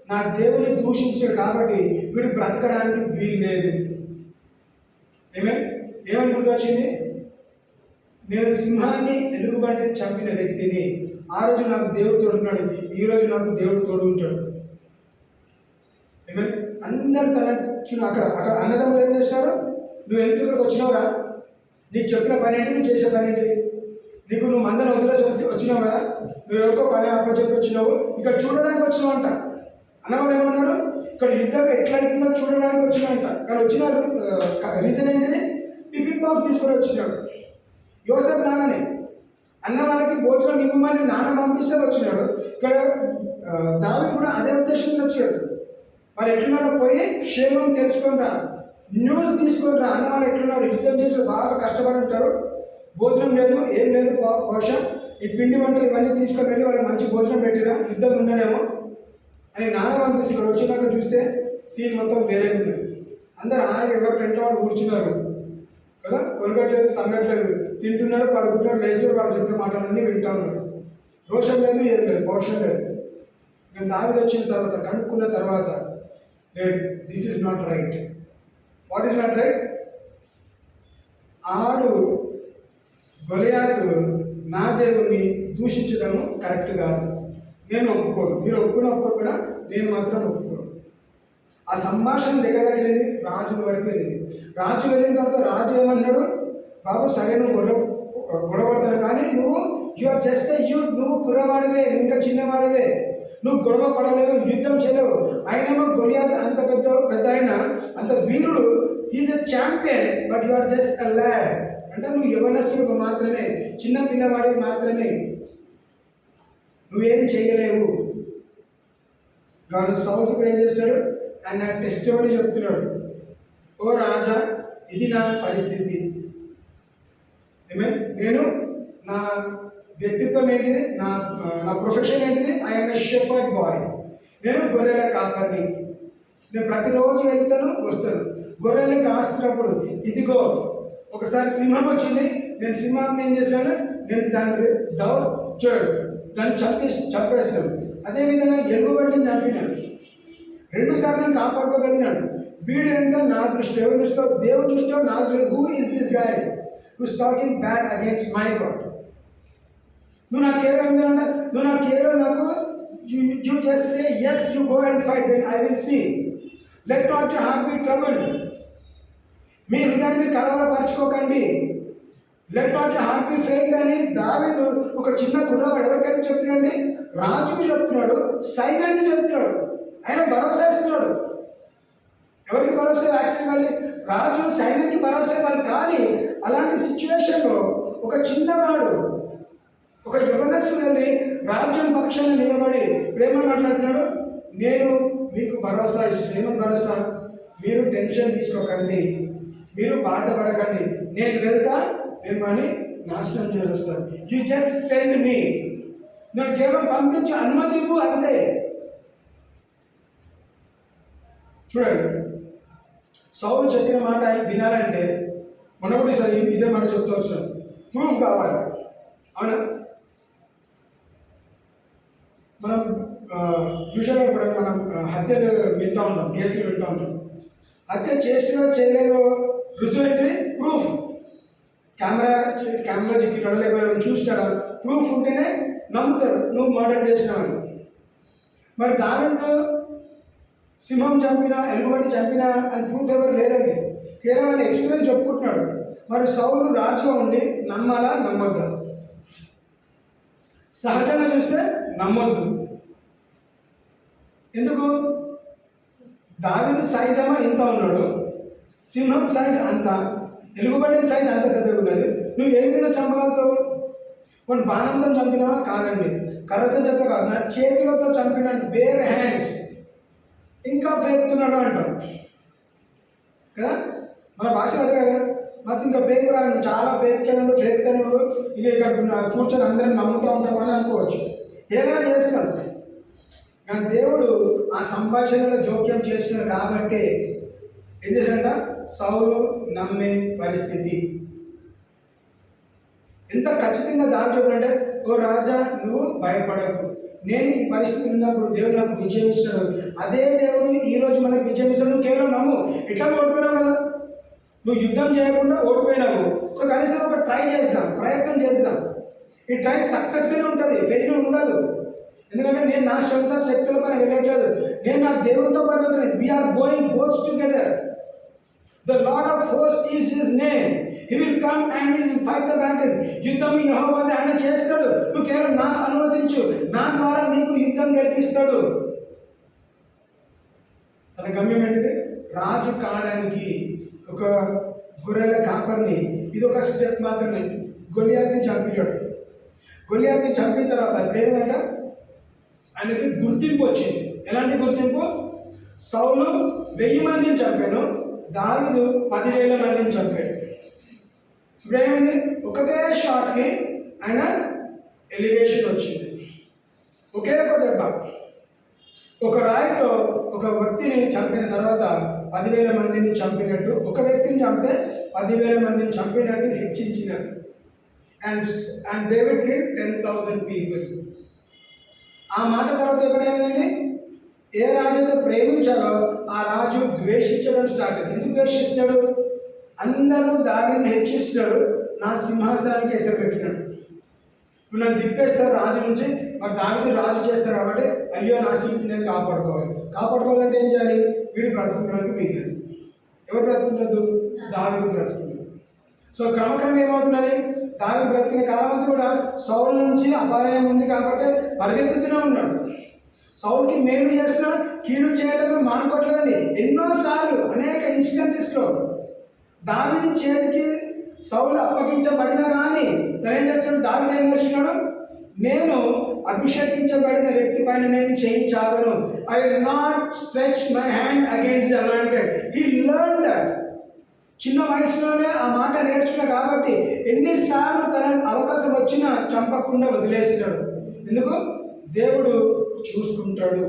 నా దేవుని దూషించాడు కాబట్టి వీడు బ్రతకడానికి వీలు లేదు. ఏమని గుర్తొచ్చింది? నేను సింహాన్ని, ఎలుగుబంటిని చంపిన వ్యక్తిని. ఆ రోజు నాకు దేవుడు తోడున్నాడు, ఈ రోజు నాకు దేవుడు తోడు ఉంటాడు. అందరు అక్కడ అన్నదమ్ములు ఏం చేస్తారు? నువ్వు ఎందుకు ఇక్కడికి వచ్చినావురా? నీకు చెప్పిన పని ఏంటి? నువ్వు చేసే పని ఏంటి? నువ్వు మందను వదిలేసి వచ్చినావు కదా, నువ్వు ఎవరికో పని అప్పచెప్పి వచ్చినావు, ఇక్కడ చూడడానికి వచ్చినావు అంట. అన్నవాళ్ళు ఏమన్నారు, ఇక్కడ యుద్ధం ఎట్లయితుందో చూడడానికి వచ్చినావంట. కానీ వచ్చిన రీజన్ ఏంటిది? టిఫిన్ బాక్స్ తీసుకొని వచ్చినాడు. యోసేపు లాగానే అన్న వాళ్ళకి భోజనం ఇవ్వమని నాన్న పంపిస్తే వచ్చినాడు. ఇక్కడ దావీదు కూడా అదే ఉద్దేశంతో వచ్చాడు. మరి ఎట్లున్నారో పోయి క్షేమం తెలుసుకొని రా, న్యూస్ తీసుకొని రా. అన్న వాళ్ళు ఎట్లున్నారు, యుద్ధం చేసి బాగా కష్టపడి ఉంటారు, భోజనం లేదు, ఏం లేదు, బహుశా ఈ పిండి వంటలు ఇవన్నీ తీసుకొని వెళ్ళి వాళ్ళకి మంచి భోజనం పెట్టిరా, యుద్ధం ఉందనేమో అని నాన్న పంపిస్తే ఇక్కడ వచ్చినాక చూస్తే సీన్ మొత్తం వేరే ఉంది. అందరు హాయిగా ఎవరు టెంట్లో వాడు కూర్చున్నారు కదా, కొనగట్లేదు, సంగట్లేదు, తింటున్నారు, పడుకుంటారు, లేచారు, వాళ్ళు చెప్పిన మాటలన్నీ వింటూ ఉన్నారు. రోషం లేదు, ఏం లేదు, పౌరుషం లేదు. నేను దావీదు వచ్చిన తర్వాత కనుక్కున్న తర్వాత, లేదు, this is not right. What is not right? ఆడు గొలియాతు నా దేవుణ్ణి దూషించడము కరెక్ట్ కాదు, నేను ఒప్పుకోను. మీరు ఒప్పుకోకపోయినా నేను మాత్రం ఒప్పుకోను. ఆ సంభాషణ దగ్గర వెళ్ళింది, రాజు వరకు వెళ్ళింది. రాజు వెళ్ళిన తర్వాత రాజు ఏమన్నాడు, బాబు సరే నువ్వు గొడవపడతాను, కానీ నువ్వు ఆర్ జస్ట్ యూత్, నువ్వు కుర్రవాడివే, ఇంకా చిన్నవాడివే, నువ్వు గొడవ పడలేవు, యుద్ధం చేయలేవు. ఆయనేమో గొలియాతు అంత పెద్ద ఆయన, అంత వీరుడు, is a champion, but you are just a lad. అంటే నువ్వు యవనస్తుడికి మాత్రమే, చిన్న పిల్లవాడికి మాత్రమే, నువ్వేం చేయలేవు. కానీ సౌలు ఇప్పుడు ఏం చేస్తాడు, ఆయన టెస్టిమనీ చెప్తున్నాడు, ఓ రాజా, ఇది నా పరిస్థితి, నేను నా వ్యక్తిత్వం ఏంటిది, నా ప్రొఫెషన్ ఏంటిది, ఐఎమ్ ఏ షెపర్డ్ బాయ్, నేను గొర్రెల కాపర్ని, నేను ప్రతిరోజు వెళ్తాను వస్తాను, గొర్రెల్ని కాస్తున్నప్పుడు ఇదిగో ఒకసారి సింహం వచ్చింది, నేను సింహాన్ని ఏం చేశాను, నేను దాన్ని దాన్ని చంపేస్తాను. అదేవిధంగా ఎలుగుబంటిని చంపినాను, 2 సార్లు నేను కాపాడుకోగలిగినాడు. వీడు ఎంత నా దృష్టి, ఎవరి దృష్టిలో, దేవుడి దృష్టిలో నా దృష్టి, who is this guy who's talking bad against my God. నువ్వు నాకేదో ఏంటంటే, నువ్వు నాకు you just say yes, you go and fight, then I will see. Let not your heart be troubled. మీ హృదయాన్ని కలవరపరచుకోకండి. Let not your heart be failed అని దావీదు ఒక చిన్న కుర్రవాడు ఎవరికైతే చెప్తున్నాడండి, రాజుకు చెప్తున్నాడు, సైన్యానికి చెప్తున్నాడు. ఆయన భరోసా ఇస్తున్నాడు. ఎవరికి భరోసా? యాక్చువల్లీ రాజు సైన్యానికి భరోసా ఇవ్వాలి. కానీ అలాంటి సిచ్యువేషన్లో ఒక చిన్నవాడు, ఒక యవనస్తుడు వెళ్ళి రాజ్యం పక్షాన్ని నిలబడి ప్రేమను మాట్లాడుతున్నాడు, నేను మీకు భరోసా ఇస్తున్నాను. ఏమని భరోసా? మీరు టెన్షన్ తీసుకోకండి, మీరు బాధపడకండి, నేను వెళ్తా, మిమ్మల్ని నాశనం చేస్తాను. యూ జస్ట్ సెండ్ మీ, నేను కేవలం పంపించి అనుమతి ఇవ్వు, అంతే. చూడండి, సౌలు చెప్పిన మాట వినాలంటే మొన్న కూడా సరే ఇదే మాట చెప్తూ వచ్చాను, ప్రూఫ్ కావాలి. అవునా? మనం యూజువల్గా ఇప్పుడు మనం హత్యలు వింటూ ఉంటాం, కేసులు వింటూ ఉంటాం. హత్య చేసినో చేయలేదో రుజువు ఏంటి? ప్రూఫ్. కెమెరా చిక్కినాడు, లేకపోతే చూసినాడా, ప్రూఫ్ ఉంటేనే నమ్ముతారు నువ్వు మర్డర్ చేసినావని. మరి దావీదు సింహం చంపినా, ఎలుగుబంటి చంపినా అని ప్రూఫ్ ఎవరు లేదండి, కేవలం ఎక్స్పీరియన్స్ చెప్పుకుంటున్నాడు. మరి సౌలు రాజుగా ఉండి నమ్మాలా, నమ్మొద్దా? సహజంగా చూస్తే నమ్మొద్దు. ఎందుకు? దావీదు సైజ్ ఏమో ఇంత ఉన్నాడు, సింహం సైజ్ అంత, ఎలుగుబంటి సైజ్ అంత పెద్దగా ఉన్నది. నువ్వు ఏ విధంగా చంపగలుగుతావు? కొన్ని బాణంతో చంపినావా? కాదండి. కర్రతో చంప కాదు, నా చేతులతో చంపిన, బేర్ హ్యాండ్స్. ఇంకా పేరుతున్నాడు అంటాం కదా, మన భాషలో అదే కదా. మాకు ఇంకా పేరు చాలా పేరుతాను, ఇక ఇక్కడ కూర్చొని అందరిని నమ్ముతూ ఉంటాం అని అనుకోవచ్చు, ఏదైనా చేస్తాం. కానీ దేవుడు ఆ సంభాషణలో జోక్యం చేస్తున్నాడు కాబట్టి ఏం చేశాడంట, సౌలు నమ్మే పరిస్థితి. ఎంత ఖచ్చితంగా దాని చూడంటే, ఓ రాజా నువ్వు భయపడకు, నేను ఈ పరిస్థితి ఉన్నప్పుడు దేవుడు నాకు విజయం ఇస్తాడు, అదే దేవుడు ఈరోజు మనకు విజయం ఇస్తాడు, నువ్వు కేవలం నమ్ము. ఎట్లా ఓడిపోయినావు కదా, నువ్వు యుద్ధం చేయకుండా ఓడిపోయినావు. సో కనీసం ఒక ట్రై చేస్తాం, ప్రయత్నం చేస్తాం. ఈ ట్రై సక్సెస్గానే ఉంటుంది, ఫెయిల్యూర్ ఉండదు. ఎందుకంటే నేను నా సొంత శక్తుల పైన వెళ్ళట్లేదు, నేను నా దేవుడితో పాటు వెళ్తాను. We are going both together. The Lord of hosts is his name. He will come and he will fight the battle. యుద్ధం యెహోవాదే, ఆయన చేస్తాడు. నువ్వు కేవలం నాకు అనుమతించు, నా ద్వారా నీకు యుద్ధం గెలిపిస్తాడు. తన గమ్యం ఏంటిది? రాజు కావడానికి ఒక గొర్రెల కాపర్ని, ఇది ఒక స్టెప్ మాత్రమే. గొలియాత్ని చంపినాడు. గొలియాత్ని చంపిన తర్వాత ఏమిటంట, ఆయనకి గుర్తింపు వచ్చింది. ఎలాంటి గుర్తింపు? సౌలు 1000 మందిని చంపాను, దావీదు 10,000 మందిని చంపాడు. ఇప్పుడు ఏమైంది? ఒకటే షాట్కి ఆయన ఎలివేషన్ వచ్చింది. ఒకే ఒక దెబ్బ, ఒక రాయితో ఒక వ్యక్తిని చంపిన తర్వాత 10,000 మందిని చంపినట్టు, ఒక వ్యక్తిని చంపితే 10,000 మందిని చంపినట్టు హెచ్చించినారు. And David kill 10,000 people. ఆ మాట తర్వాత ఎప్పుడేమైందండి? ఏ రాజు అయితే ప్రేమించారో ఆ రాజు ద్వేషించడం స్టార్ట్ అయింది. ఎందుకు ద్వేషిస్తున్నాడు? అందరూ దావీదుని హెచ్చిస్తున్నాడు, నా సింహాసనానికి ఎసరు పెట్టినాడు. ఇప్పుడు నన్ను తిప్పేస్తారు రాజు నుంచి, మరి దావీదు రాజు చేస్తారు కాబట్టి అయ్యో నా సీట్ని నేను కాపాడుకోవాలి. కాపాడుకోవాలంటే ఏం చేయాలి? వీడు బ్రతుకుకోవడానికి వీల్లేదు. ఎవరు బ్రతుకుండదు? దావీదు బ్రతుకుండదు. సో క్రమక్రమం ఏమవుతున్నది? దావీదు బ్రతికిన కాలం అంతా కూడా సౌలు నుంచి అపాయం ఉంది కాబట్టి పరిగెత్తుతూనే ఉన్నాడు. సౌలుకి మేలు చేసిన కీడు చేయడం మానుకోవట్లేదని ఎన్నోసార్లు అనేక ఇన్స్టెన్సెస్లో దావీదు చేతికి సౌలు అప్పగించబడినా కానీ తను ఏం చేస్తాడు? దావీదు ఏం నేర్చుకున్నాడు? నేను అభిషేకించబడిన వ్యక్తి పైన నేను చేయి చావను. I will not stretch my hand against the anointed. He learn that. చిన్న వయసులోనే ఆ మాట నేర్చుకున్నా కాబట్టి ఎన్నిసార్లు తన అవకాశం వచ్చినా చంపకుండా వదిలేస్తాడు. ఎందుకు? దేవుడు చూసుకుంటాడు.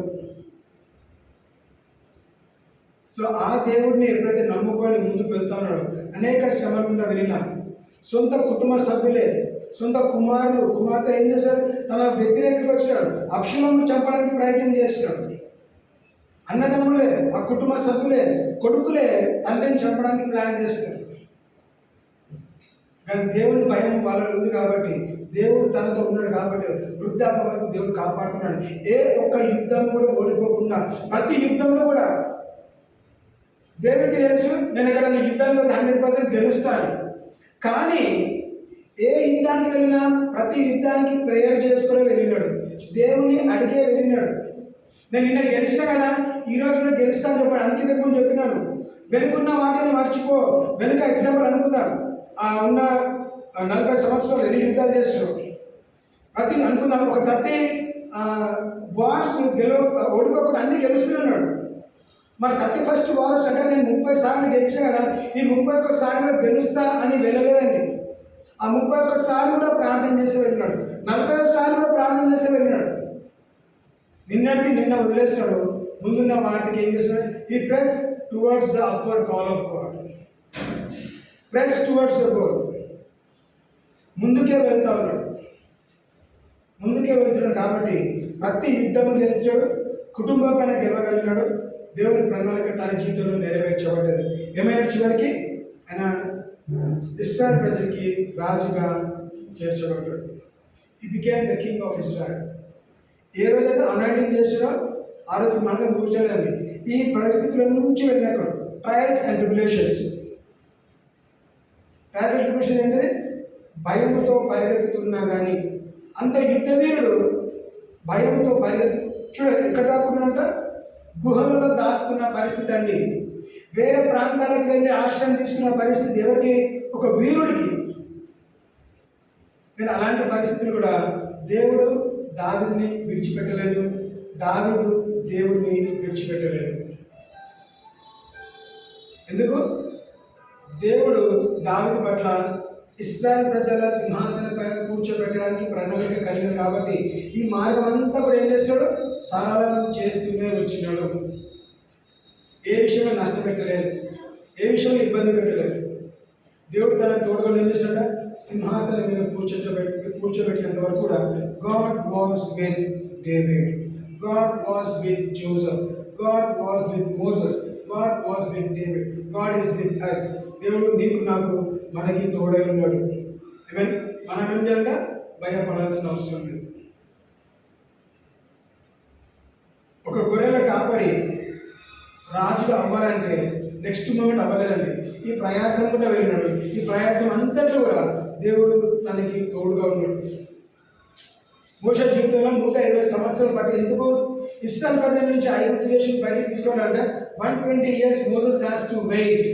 సో ఆ దేవుడిని ఎప్పుడైతే నమ్ముకొని ముందుకు వెళ్తా ఉన్నాడో, అనేక శ్రమల గుండా వెళ్ళిన సొంత కుటుంబ సభ్యులే, సొంత కుమారులు కుమార్తె ఏం చేశారు? తన వ్యతిరేకకు వచ్చాడు, అబ్షలోమును చంపడానికి ప్రయత్నం చేస్తున్నాడు. అన్నదమ్ములే, ఆ కుటుంబ సభ్యులే, కొడుకులే తండ్రిని చంపడానికి ప్లాన్ చేస్తున్నారు. కానీ దేవుని భయం వాళ్ళలో ఉంది కాబట్టి, దేవుడు తనతో ఉన్నాడు కాబట్టి వృద్ధాప్యం వరకు దేవుడు కాపాడుతున్నాడు. ఏ ఒక్క యుద్ధం కూడా ఓడిపోకుండా, ప్రతి యుద్ధంలో కూడా దేవుడికి తెలుసు నేను ఇక్కడ యుద్ధంలో 100% గెలుస్తాను. కానీ ఏ యుద్ధానికి వెళ్ళినా ప్రతి యుద్ధానికి ప్రేయర్ చేసుకుని వెళ్ళినాడు, దేవుని అడిగే వెళ్ళినాడు. నేను నిన్న గెలిచిన కదా, ఈరోజు కూడా గెలుస్తాను చెప్పాడు. అందుకే దగ్గర చెప్పినాను, వెనుకున్న వాటిని మర్చిపో. వెనుక ఎగ్జాంపుల్ అనుకుందాం, ఉన్న 40 సంవత్సరాలు ఎన్ని యుద్ధాలు చేస్తున్నాడు. ప్రతి అనుకుందాం ఒక 30 వార్స్ ఓడిపోకుండా అన్ని గెలుస్తున్నాడు. మరి 31st వార్స్ అంటే నేను 30 సార్లు గెలిచా కదా, ఈ 31 సార్లు గెలుస్తా అని వెళ్ళలేదండి. ఆ 31 సార్లు కూడా ప్రార్థన చేసి వెళ్ళినాడు, 40 సార్లు కూడా ప్రార్థన చేసి వెళ్ళినాడు. నిన్న వదిలేస్తాడు, ముందున్న వాటికి ఏం చేస్తున్నాడు? ఈ press towards the upward call of God. Press towards the goal. ముందుకే వెళ్తా ఉన్నాడు, ముందుకే వెళ్తున్నాడు కాబట్టి ప్రతి యుద్ధము గెలిచాడు, కుటుంబం పైన గెలవగలిగినాడు. దేవుని ప్రణాళిక తన జీవితంలో నెరవేర్చబడ్డది. ఏమైనా చివరికి ఆయన ఇశ్రాయేలు ప్రజలకి రాజుగా చేర్చబడ్డాడు. He became the king of Israel. ఏ రోజైతే అనాయింటింగ్ చేసాడో ఆ రోజు మాత్రం కూర్చోలేదండి. ఈ పరిస్థితుల నుంచి వెళ్ళినప్పుడు trials and tribulations. Trials and tribulation ఏంటంటే భయంతో పరిగెత్తుతున్నా కానీ, అంత యుద్ధవీరుడు భయంతో చూడండి ఎక్కడ దాక్కున్నాడంట? గుహలలో దాచుకున్న పరిస్థితి అండి. వేరే ప్రాంతాలకు వెళ్ళి ఆశ్రయం తీసుకున్న పరిస్థితి ఎవరికి? ఒక వీరుడికి. కానీ అలాంటి పరిస్థితులు కూడా దేవుడు దావీదుని విడిచిపెట్టలేదు, దావీదు దేవుడిని విడిచిపెట్టలేదు. ఎందుకు? దేవుడు దావీదు పట్ల ఇశ్రాయేలు ప్రజల సింహాసనం పైన కూర్చోబెట్టడానికి ప్రణాళిక కలిగింది కాబట్టి ఈ మార్గం అంతా కూడా ఏం చేస్తాడు? సరళం చేస్తూనే వచ్చినాడు. ఏ విషయంలో నష్టపెట్టలేదు, ఏ విషయంలో ఇబ్బంది పెట్టలేదు. దేవుడు తన తోడుగా ఏం చేశాడు? సింహాసనం మీద కూర్చోబెట్టినంత వరకు కూడా God was with David, God was with Joseph, God was with Moses, God was with David, God is with us. దేవుడు నీకు నాకు మనకి తోడై ఉన్నాడు. ఈవెన్ మనం ఏం చేయాలంటే భయపడాల్సిన అవసరం లేదు. ఒక గొర్రెల కాపరి రాజులు అవ్వాలంటే నెక్స్ట్ మూమెంట్ అవ్వలేదండి. ఈ ప్రయాసం కూడా వెళ్ళినాడు. ఈ ప్రయాసం అంతట్లో కూడా దేవుడు తనకి తోడుగా ఉన్నాడు. మోషే జీవితంలో 120 సంవత్సరాలు పట్టి ఎందుకు ఇస్రాయేల్ ప్రజల నుంచి ఐగుప్తు దేశం బయటికి తీసుకోవాలంటే 120 years Moses has to wait.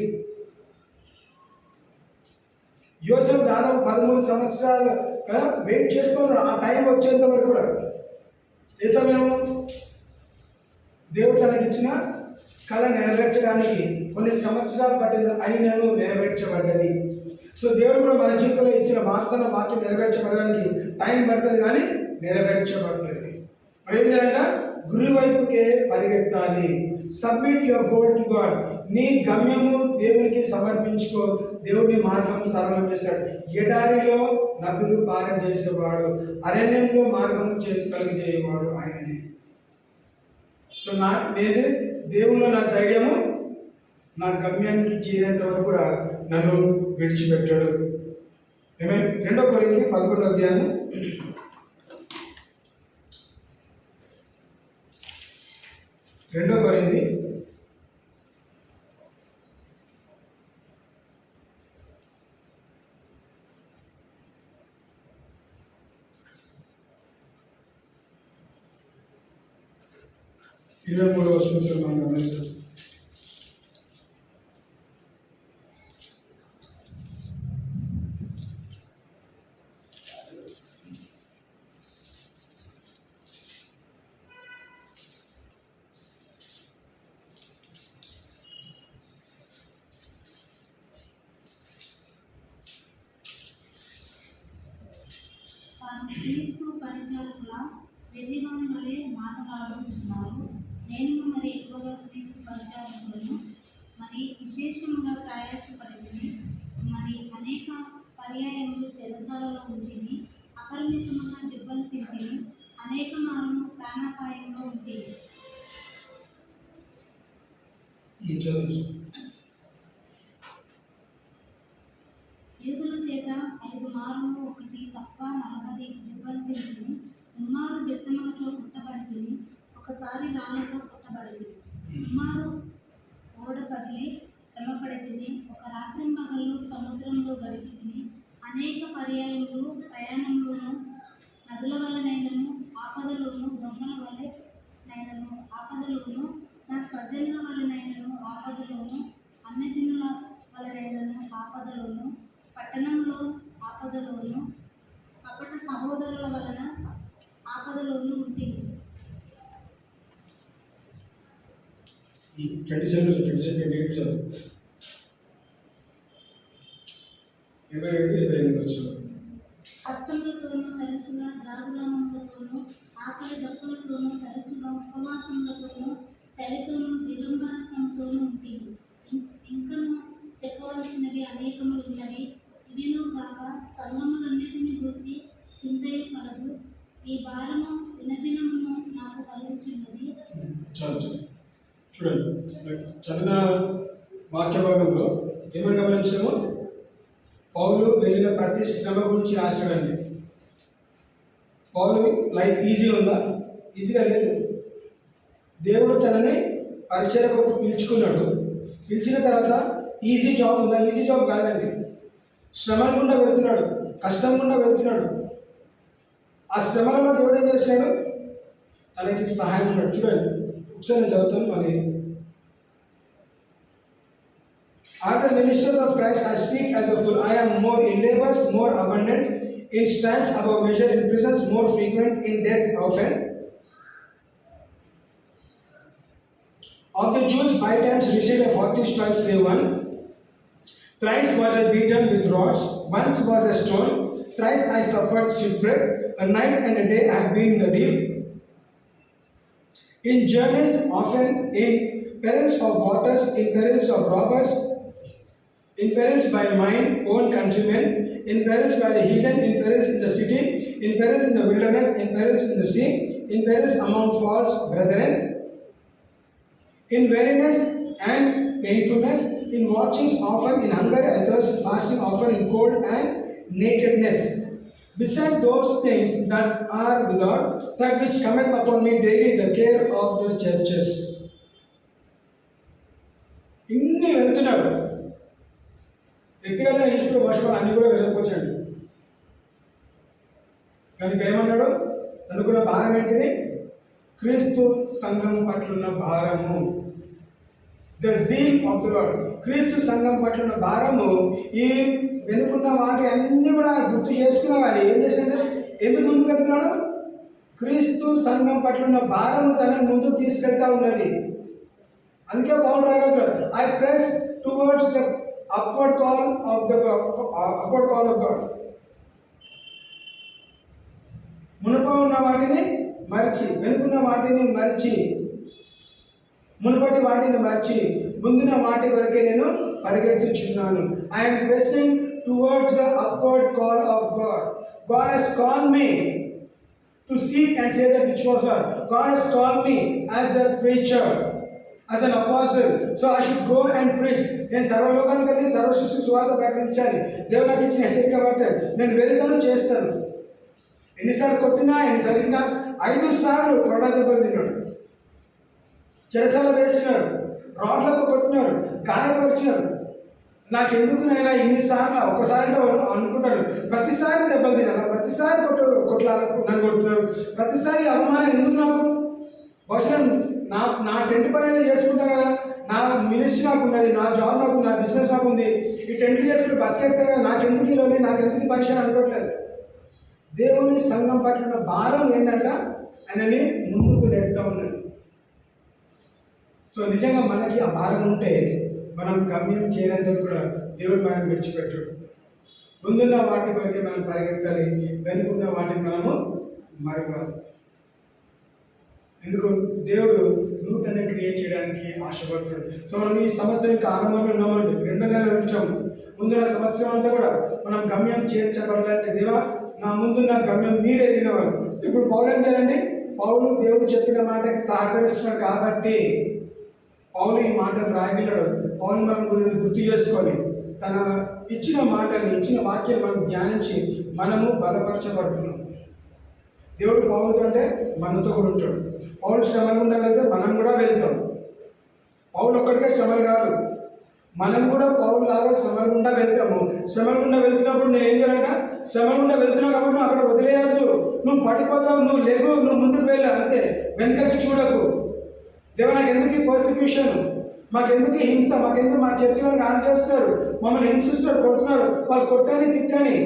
యోసేపు దాదాపు 13 సంవత్సరాలు వెయిట్ చేస్తున్నాడు. ఆ టైం వచ్చేంత వరకు కూడా ఏ సమయం దేవుడు తనకిచ్చిన కళ నెరవేర్చడానికి కొన్ని సంవత్సరాలు పట్టింది, అయినను నెరవేర్చబడ్డది. సో దేవుడు కూడా మన జీవితంలో ఇచ్చిన వాక్యం నెరవేర్చబడడానికి టైం పడుతుంది, కానీ నెరవేర్చబడుతుంది. మరి ఏం చేయాలంట? గురి వైపుకే పరిగెత్తాలి. Submit your goal to God. నీ గమ్యము దేవునికి సమర్పించుకో. దేవుని మార్గం సరళం చేశాడు. ఎడారిలో నదులు పారజేసేవాడు, అరణ్యంలో మార్గము కలుగజేయవాడు ఆయననే. సో నేను దేవుల్లో నా ధైర్యము, నా గమ్యానికి చేరేంత వరకు కూడా నన్ను విడిచిపెట్టాడు. ఏమే 2 కొరింథీ 11వ అధ్యాయం 2 కొరింథీ 23వ వచనం మనం గమనిస్తాం. క్రీస్తు పరిచారకుల వెర్రివాని వలె మాట్లాడుతున్నారు. నేను మరి ఎక్కువగా క్రీస్తు పరిచారకులను మరి విశేషంగా ప్రయాసపడింది. మరి అనేక పర్యాయములు చెరసాలలో ఉంటుంది, అపరిమితమైన దెబ్బలు తింటుంది, అనేక మార్లు ప్రాణాపాయంలో ఉంటుంది. యూదుల చేత 5 మార్లు ఒకటి తప్ప 40 దెబ్బలు తింటుంది, 3 మార్లు బెత్తములతో కొట్టబడుతుంది, ఒకసారి రాళ్ళతో కొట్టబడింది, 3 మార్లు ఓడపడి శ్రమపడుతుంది, ఒక రాత్రి మగళ్ళు సముద్రంలో గడుపుతుంది, అనేక పర్యాయములు ప్రయాణంలోనూ, నదుల వలనైనను ఆపదలోను, దొంగల వలనైనను ఆపదలోను, నా స్వజనుల వలనైనను ఆపదలోను, అన్నజనుల వలనైనను ఆపదలోను, పట్టణంలో ఆపదలోను, కపట సహోదరుల వలన ఆపదలోను ఉంటుంది. 27 చదువు. 27-28 వచ్చారు. కష్టములతోనూ తరచుగా జాగురణములతోనూ ఆకలి దప్పులతోనూ తరచుగా ఉపవాసములతోనూ చలితోనూ దిగంబరత్వంతోనూ ఉంటుంది. ఇంకను చెప్పవలసినవి అనేకములు ఉన్నవి. ఇవినూ కాక సంగములన్నిటిని గూర్చి చింతయు కలదు. ఈ భారము దినదినమును నాకు కలుగుచున్నది. చాలు చూడండి, చదివిన వాక్య భాగంలో ఏమని గమనించాము? పౌలు వెళ్ళిన ప్రతి శ్రమ గురించి రాశాడండి. పౌలు లైఫ్ ఈజీ ఉందా? ఈజీగా లేదు. దేవుడు తనని పరిచర్య కొరకు పిలుచుకున్నాడు. పిలిచిన తర్వాత ఈజీ జాబ్ ఉందా? ఈజీ జాబ్ కాదండి. శ్రమల గుండా వెళ్తున్నాడు, కష్టం గుండా వెళ్తున్నాడు. ఆ శ్రమలలో దేవుడు ఏం చేశాడు? తనకి సహాయం ఉన్నాడు. చూడండి, ఒకసారి నేను చదువుతాను. మళ్ళీ Are the ministers of Christ? I speak as a fool. I am more in labors, more abundant, in stripes above measure, in prisons more frequent, in deaths often. Of the Jews 5 times received a 40 stripes, save one. Thrice was I beaten with rods, once was a stone, thrice I suffered shipwreck, a night and a day I have been in the deep. In journeys often, in perils of waters, in perils of robbers, in perils by mine own countrymen, in perils by the heathen, in perils in the city, in perils in the wilderness, in perils in the sea, in perils among false brethren, in weariness and painfulness, in watchings often, in hunger and thirst, fasting often, in cold and nakedness. Beside those things that are without, that which cometh upon me daily, the care of the churches. ఇన్ని వెళ్తున్నాడు. వ్యక్తిగతంగా ఈశ్వరుడు భాషలో అన్ని కూడా వెళ్ళకపోవచ్చండి. కానీ ఇక్కడ ఏమన్నాడు? తనకున్న భారం ఏంటిది? క్రీస్తు సంఘం పట్లున్న భారము. The zeal of the lord. క్రీస్తు సంఘం పట్లున్న భారము. ఈ వెనుకున్న వాటి అన్నీ కూడా గుర్తు చేసుకున్నా కానీ ఏం చేసింది? ఎందుకు ముందుకు వెళ్తున్నాడు? క్రీస్తు సంఘం పట్లున్న భారము తనని ముందుకు తీసుకెళ్తా ఉన్నది. అందుకే పౌలు రాయగలుగుతాడు, I press towards the upward call of God. మునుప ఉన్న వాటిని మరిచి, వెనుకున్న వాటిని మరిచి, మునుపటి వాటిని మరిచి ముందున్న వాటి వరకే నేను పరిగెత్తుచున్నాను. I'm pressing towards the upward call of God. God has called me to seek and say that which was Lord. God has called me as a preacher, as an apostle, so I should go and preach. నేను సర్వలోకానికి వెళ్ళి సర్వ సృష్టికి సువార్త ప్రకటించాలి. దేవుడు నాకు ఇచ్చిన హెచ్చరిక బట్టి నేను వెళ్తాను, చేస్తాను. ఎన్నిసార్లు కొట్టినా, ఎన్నిసార్లు తిన్నా, 5 సార్లు కొరడా దెబ్బలు తిన్నాడు, చెరసాల వేసినాడు, రాడ్లతో కొట్టినాడు, గాయపరిచినాడు. నాకెందుకు నైనా ఇన్నిసార్లు? ఒక్కసారి అనుకుంటాడు, ప్రతిసారి దెబ్బలు తినాలి, ప్రతిసారి నన్ను కొడుతున్నారు, ప్రతిసారి అవమానం ఎందుకు నాకు? బహుశా నా టెంట్ పని అయితే చేసుకుంటాను కదా, నా మినిస్ట్రీ నాకు ఉన్నది, నా జాబ్ నాకు, నా బిజినెస్ నాకు ఉంది, ఈ టెంట్లు చేసుకుంటూ బతికేస్తాను కదా, నాకెందుకు ఈలోని, నాకెందుకు ఈ పరీక్ష అనుకోవట్లేదు. దేవుని సంఘం పట్ల భారం ఏంటంట? ఆయనని ముందుకు నెడుతూ ఉన్నది. సో నిజంగా మనకి ఆ భారం ఉంటే మనం గమ్యం చేరేందుకు కూడా దేవుడు మనం విడిచిపెట్టాడు. ముందున్న వాటి వరకే మనం పరిగెత్తాలి, వెనుకున్న వాటిని మనము మరవాలి. ఎందుకు? దేవుడు నూతన క్రియేట్ చేయడానికి ఆశపడుతున్నాడు. సో మనం ఈ సంవత్సరం ఇంకా ఆరంభంలో ఉన్నామండి, 2 నెలలు ఉంచాము. ముందున్న సంవత్సరం అంతా కూడా మనం గమ్యం చేర్చబడాలంటే, దేవా నా ముందున్న గమ్యం మీరు ఎదిగినవారు. ఇప్పుడు పౌలు ఏం చేయాలండి? పౌలు దేవుడు చెప్పిన మాటకి సహకరిస్తున్నాడు కాబట్టి పౌలు ఈ మాటను రాయగలడు. పౌలు మనం గుర్తు చేసుకొని తన ఇచ్చిన మాటని, ఇచ్చిన వాక్యాన్ని మనం ధ్యానించి మనము బలపరచబడుతున్నాం. దేవుడు పౌలుతో అంటే మనతో కూడా ఉంటాడు. పౌలు శ్రమలు గుండా వెళ్తే మనం కూడా వెళ్తాం. పౌలు ఒక్కడికే శ్రమలు కాదు, మనం కూడా పౌలు లాగా శ్రమలు గుండా వెళ్తాము. శ్రమలు గుండా వెళ్తున్నప్పుడు నేను ఏం చేయాలంట? శ్రమలు గుండా వెళ్తున్నావు కాబట్టి నువ్వు అక్కడ వదిలేయద్దు, నువ్వు పడిపోతావు, నువ్వు లేవు, నువ్వు ముందుకు వెళ్ళు, అంతే, వెనుకకి చూడకు. దేవా నాకు ఎందుకు ఈ పర్సిక్యూషన్, మాకెందుకు ఈ హింస, మాకెందుకు మా చర్చి వాళ్ళకి ఆన్ చేస్తున్నారు, మమ్మల్ని హింసిస్తున్నారు, కొడుతున్నారు, వాళ్ళు కొట్టని తిట్టని.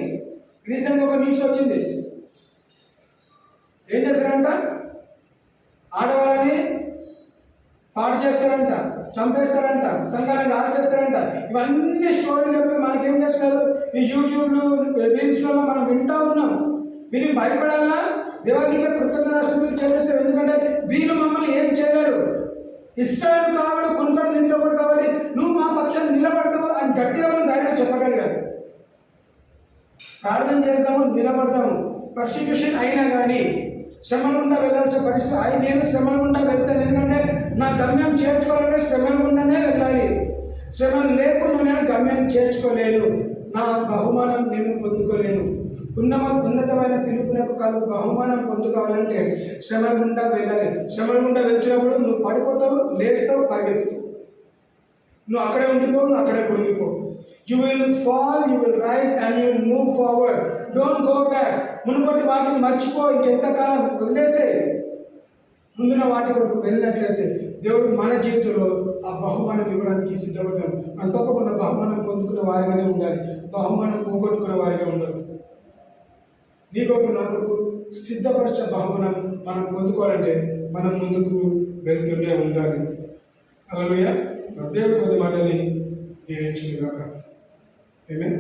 రీసెంట్గా ఒక న్యూస్ వచ్చింది, ఏం చేస్తారంట? ఆడవాళ్ళని పాడు చేస్తారంట, చంపేస్తారంట, సంఘాలను ఆడు చేస్తారంట. ఇవన్నీ స్టోరీలు చెప్పి మనకేం చేస్తారు? ఈ యూట్యూబ్లు, రీల్స్లలో మనం వింటూ ఉన్నాం. విని భయపడాలా? దేవానికి కృతజ్ఞతాస్తుతులు చెల్లిస్తారు. ఎందుకంటే వీళ్ళు మమ్మల్ని ఏం చేయలేరు. ఇస్రాయేలు కాబట్టి, కొనుగోలు నిలబడు కాబట్టి నువ్వు మా పక్షాన్ని నిలబడతావు అని గట్టిగా ధైర్యం చెప్పగలిగారు. ప్రార్థన చేస్తాము, నిలబడతాము. పర్సిక్యూషన్ అయినా కానీ శ్రమల గుండా వెళ్ళాల్సిన పరిస్థితి. నేను శ్రమల గుండా వెళ్తాను, ఎందుకంటే నా గమ్యం చేర్చుకోవాలంటే శ్రమల గుండానే వెళ్ళాలి. శ్రమలు లేకుండా నేను గమ్యాన్ని చేర్చుకోలేను, నా బహుమానం నేను పొందుకోలేను. ఉన్నతమైన పిలుపునకు కలుగు బహుమానం పొందుకోవాలంటే శ్రమ గుండా వెళ్ళాలి. శ్రమ గుండా వెళ్తున్నప్పుడు నువ్వు పడిపోతావు, లేస్తావు, పరిగెత్తుతావు. నువ్వు అక్కడే ఉండిపోవు, నువ్వు అక్కడే కృంగిపోవు. You will fall, you will rise and you will move forward. Don't go back. మునుపటి వాటిని మర్చిపో, ఇంకెంతకాలం వదిలేసే. ముందున్న వాటి కొరకు వెళ్ళినట్లయితే దేవుడు మన జీవితంలో ఆ బహుమానం ఇవ్వడానికి సిద్ధపడతాం. మనం తప్పకుండా బహుమానం పొందుకున్న వారిగానే ఉండాలి, బహుమానం పోగొట్టుకున్న వారిగా ఉండదు. నీ కొరకు నా కొరకు సిద్ధపరిచే బహుమానం మనం పొందుకోవాలంటే మనం ముందుకు వెళ్తూనే ఉండాలి. హల్లెలూయా. దేవుడు కొద్ది మాటని దీవించును గాక. ఆమేన్.